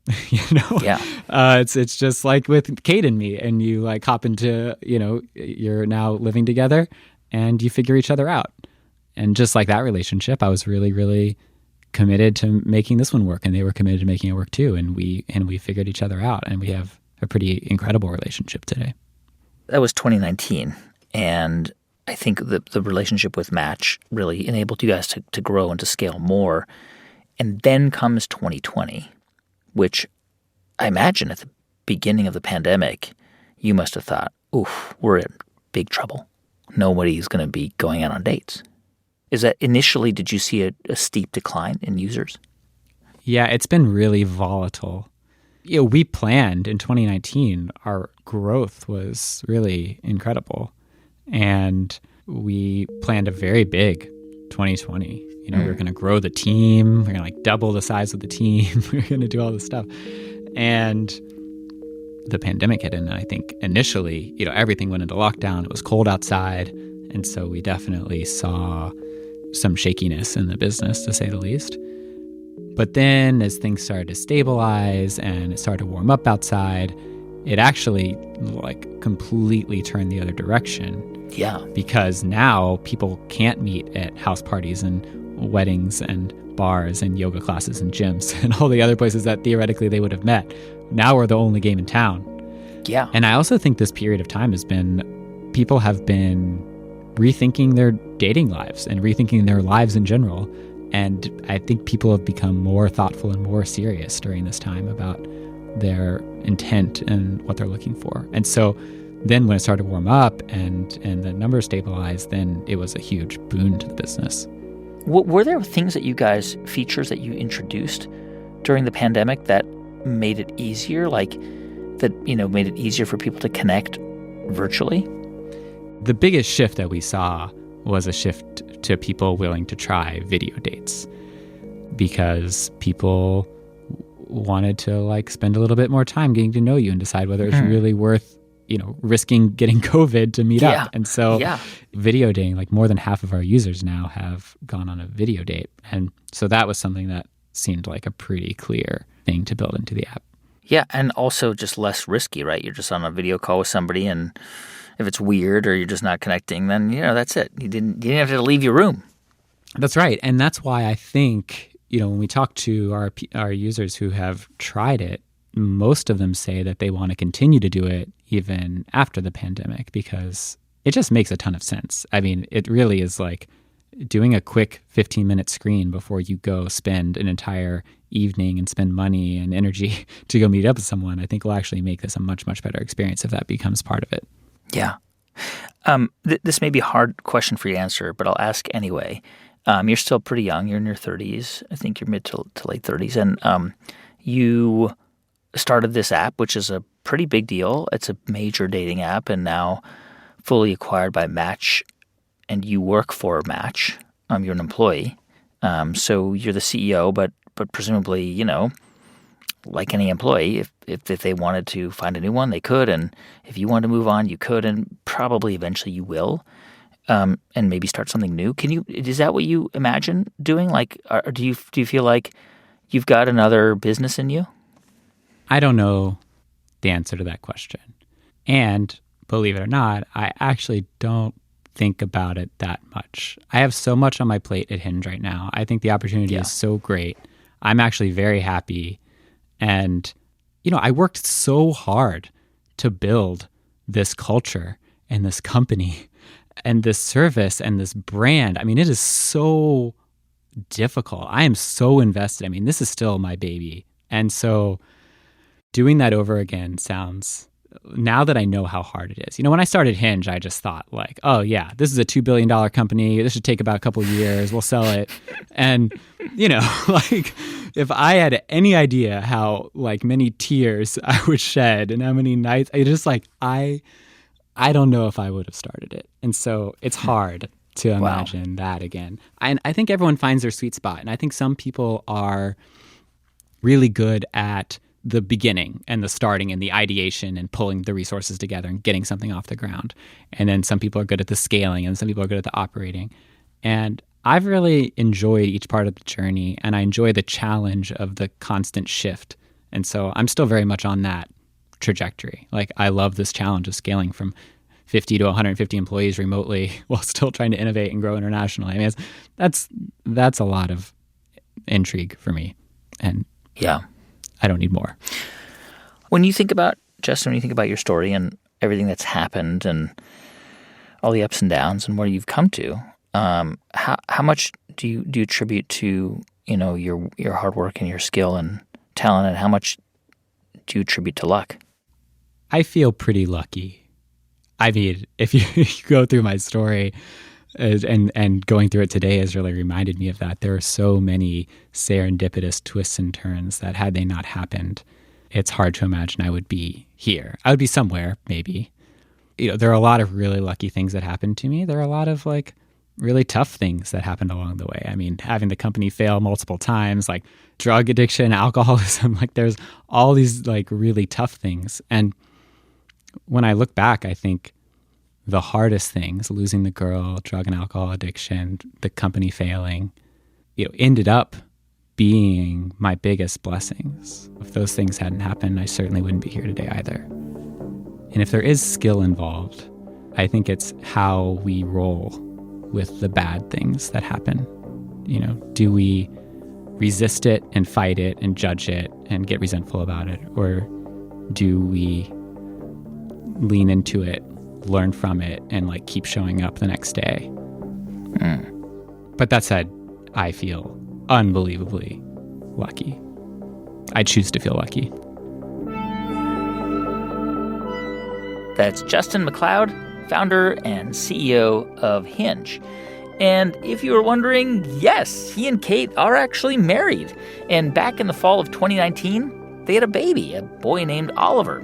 Yeah. It's just like with Kate and me, and you like hop into, you're now living together and you figure each other out. And just like that relationship, I was really, really committed to making this one work, and they were committed to making it work too. And we figured each other out, and we have a pretty incredible relationship today. That was 2019. And I think the relationship with Match really enabled you guys to grow and to scale more. And then comes 2020, which I imagine at the beginning of the pandemic, you must have thought, oof, we're in big trouble. Nobody's going to be going out on dates. Is that initially, did you see a steep decline in users? Yeah, it's been really volatile. We planned in 2019, our growth was really incredible. And we planned a very big 2020. We were going to grow the team. We're going to double the size of the team. We're going to do all this stuff. And the pandemic hit, and I think initially, everything went into lockdown. It was cold outside. And so we definitely saw some shakiness in the business, to say the least. But then as things started to stabilize and it started to warm up outside, it actually completely turned the other direction. Yeah. Because now people can't meet at house parties and weddings and bars and yoga classes and gyms and all the other places that theoretically they would have met. Now we're the only game in town. Yeah. And I also think this period of time people have been rethinking their dating lives and rethinking their lives in general. And I think people have become more thoughtful and more serious during this time about their intent and what they're looking for. And so then when it started to warm up and the numbers stabilized, then it was a huge boon to the business. Were there things features that you introduced during the pandemic that made it easier, made it easier for people to connect virtually? The biggest shift that we saw was a shift to people willing to try video dates, because people wanted to spend a little bit more time getting to know you and decide whether it's really worth risking getting COVID to meet up. And so video dating, more than half of our users now have gone on a video date. And so that was something that seemed like a pretty clear thing to build into the app. Yeah, and also just less risky, right? You're just on a video call with somebody, and if it's weird or you're just not connecting, then, that's it. You didn't have to leave your room. That's right. And that's why I think, when we talk to our users who have tried it, most of them say that they want to continue to do it even after the pandemic, because it just makes a ton of sense. I mean, it really is like doing a quick 15-minute screen before you go spend an entire evening and spend money and energy to go meet up with someone. I think will actually make this a much, much better experience if that becomes part of it. Yeah. This may be a hard question for you to answer, but I'll ask anyway. You're still pretty young. You're in your 30s. I think you're mid to late 30s. And you started this app, which is a pretty big deal. It's a major dating app, and now fully acquired by Match, and you work for Match. You're an employee. So you're the CEO, but presumably, like any employee, if they wanted to find a new one, they could. And if you wanted to move on, you could, and probably eventually you will, and maybe start something new. Is that what you imagine doing? Or do you feel like you've got another business in you? I don't know the answer to that question. And believe it or not, I actually don't think about it that much. I have so much on my plate at Hinge right now. I think the opportunity is so great. I'm actually very happy. And, I worked so hard to build this culture and this company and this service and this brand. I mean, it is so difficult. I am so invested. I mean, this is still my baby. And so doing that over again sounds now that I know how hard it is. When I started Hinge, I just thought like, oh yeah, this is a $2 billion company. This should take about a couple of years. We'll sell it. And, like if I had any idea how like many tears I would shed and how many nights, I just like, I don't know if I would have started it. And so it's hard to imagine that again. And I think everyone finds their sweet spot. And I think some people are really good at the beginning and the starting and the ideation and pulling the resources together and getting something off the ground. And then some people are good at the scaling and some people are good at the operating. And I've really enjoyed each part of the journey, and I enjoy the challenge of the constant shift. And so I'm still very much on that trajectory. Like I love this challenge of scaling from 50 to 150 employees remotely while still trying to innovate and grow internationally. I mean, that's a lot of intrigue for me. And yeah, I don't need more. When you think about your story and everything that's happened and all the ups and downs and where you've come to, how much do you attribute to your hard work and your skill and talent, and how much do you attribute to luck? I feel pretty lucky. I mean, if you go through my story, and going through it today has really reminded me of that. There are so many serendipitous twists and turns that had they not happened, it's hard to imagine I would be here. I would be somewhere, maybe. There are a lot of really lucky things that happened to me. There are a lot of like really tough things that happened along the way. I mean, having the company fail multiple times, like drug addiction, alcoholism, like there's all these like really tough things. And when I look back, I think the hardest things, losing the girl, drug and alcohol addiction, the company failing, ended up being my biggest blessings. If those things hadn't happened, I certainly wouldn't be here today either. And if there is skill involved, I think it's how we roll with the bad things that happen. Do we resist it and fight it and judge it and get resentful about it? Or do we lean into it, learn from it, and like keep showing up the next day? But that said, I feel unbelievably lucky. I choose to feel lucky. That's Justin McLeod, founder and CEO of Hinge. And if you were wondering, yes, he and Kate are actually married. And back in the fall of 2019, they had a baby, a boy named Oliver.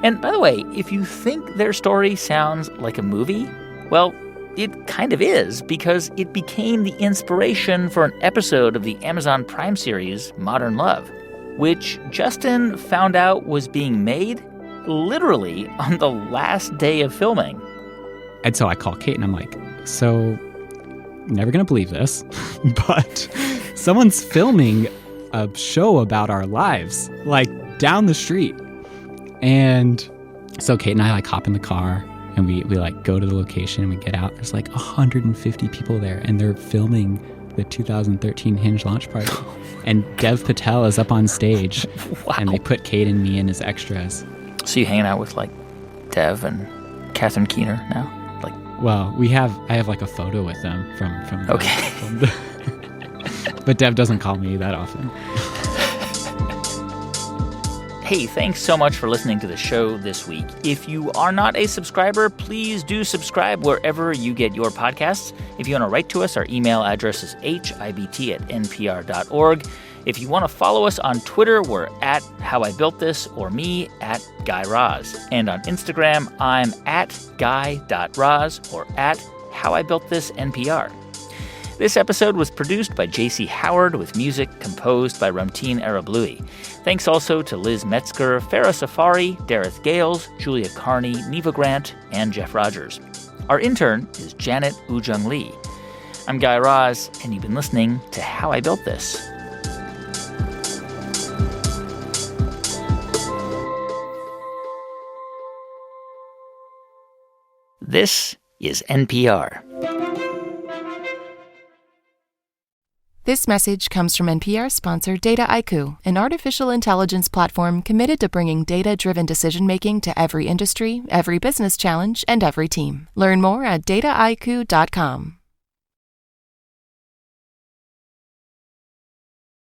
And by the way, if you think their story sounds like a movie, well, it kind of is, because it became the inspiration for an episode of the Amazon Prime series Modern Love, which Justin found out was being made literally on the last day of filming. And so I call Kate and I'm like, so never going to believe this, but someone's filming a show about our lives, like down the street. And so Kate and I like hop in the car and we like go to the location and we get out. There's like 150 people there and they're filming the 2013 Hinge launch party. And Dev Patel is up on stage. Wow. And they put Kate and me in as extras. So you hanging out with like Dev and Catherine Keener now? Well, I have like a photo with them from okay. But Dev doesn't call me that often. Hey, thanks so much for listening to the show this week. If you are not a subscriber, please do subscribe wherever you get your podcasts. If you want to write to us, our email address is hibt@npr.org. If you want to follow us on Twitter, we're at How I Built This, or me at Guy Raz. And on Instagram, I'm at guy.raz or at How I Built This NPR. This episode was produced by J.C. Howard with music composed by Ramteen Arablouei. Thanks also to Liz Metzger, Farah Safari, Dareth Gales, Julia Carney, Neva Grant, and Jeff Rogers. Our intern is Janet Ujung Lee. I'm Guy Raz, and you've been listening to How I Built This. This is NPR. This message comes from NPR sponsor Dataiku, an artificial intelligence platform committed to bringing data-driven decision-making to every industry, every business challenge, and every team. Learn more at dataiku.com.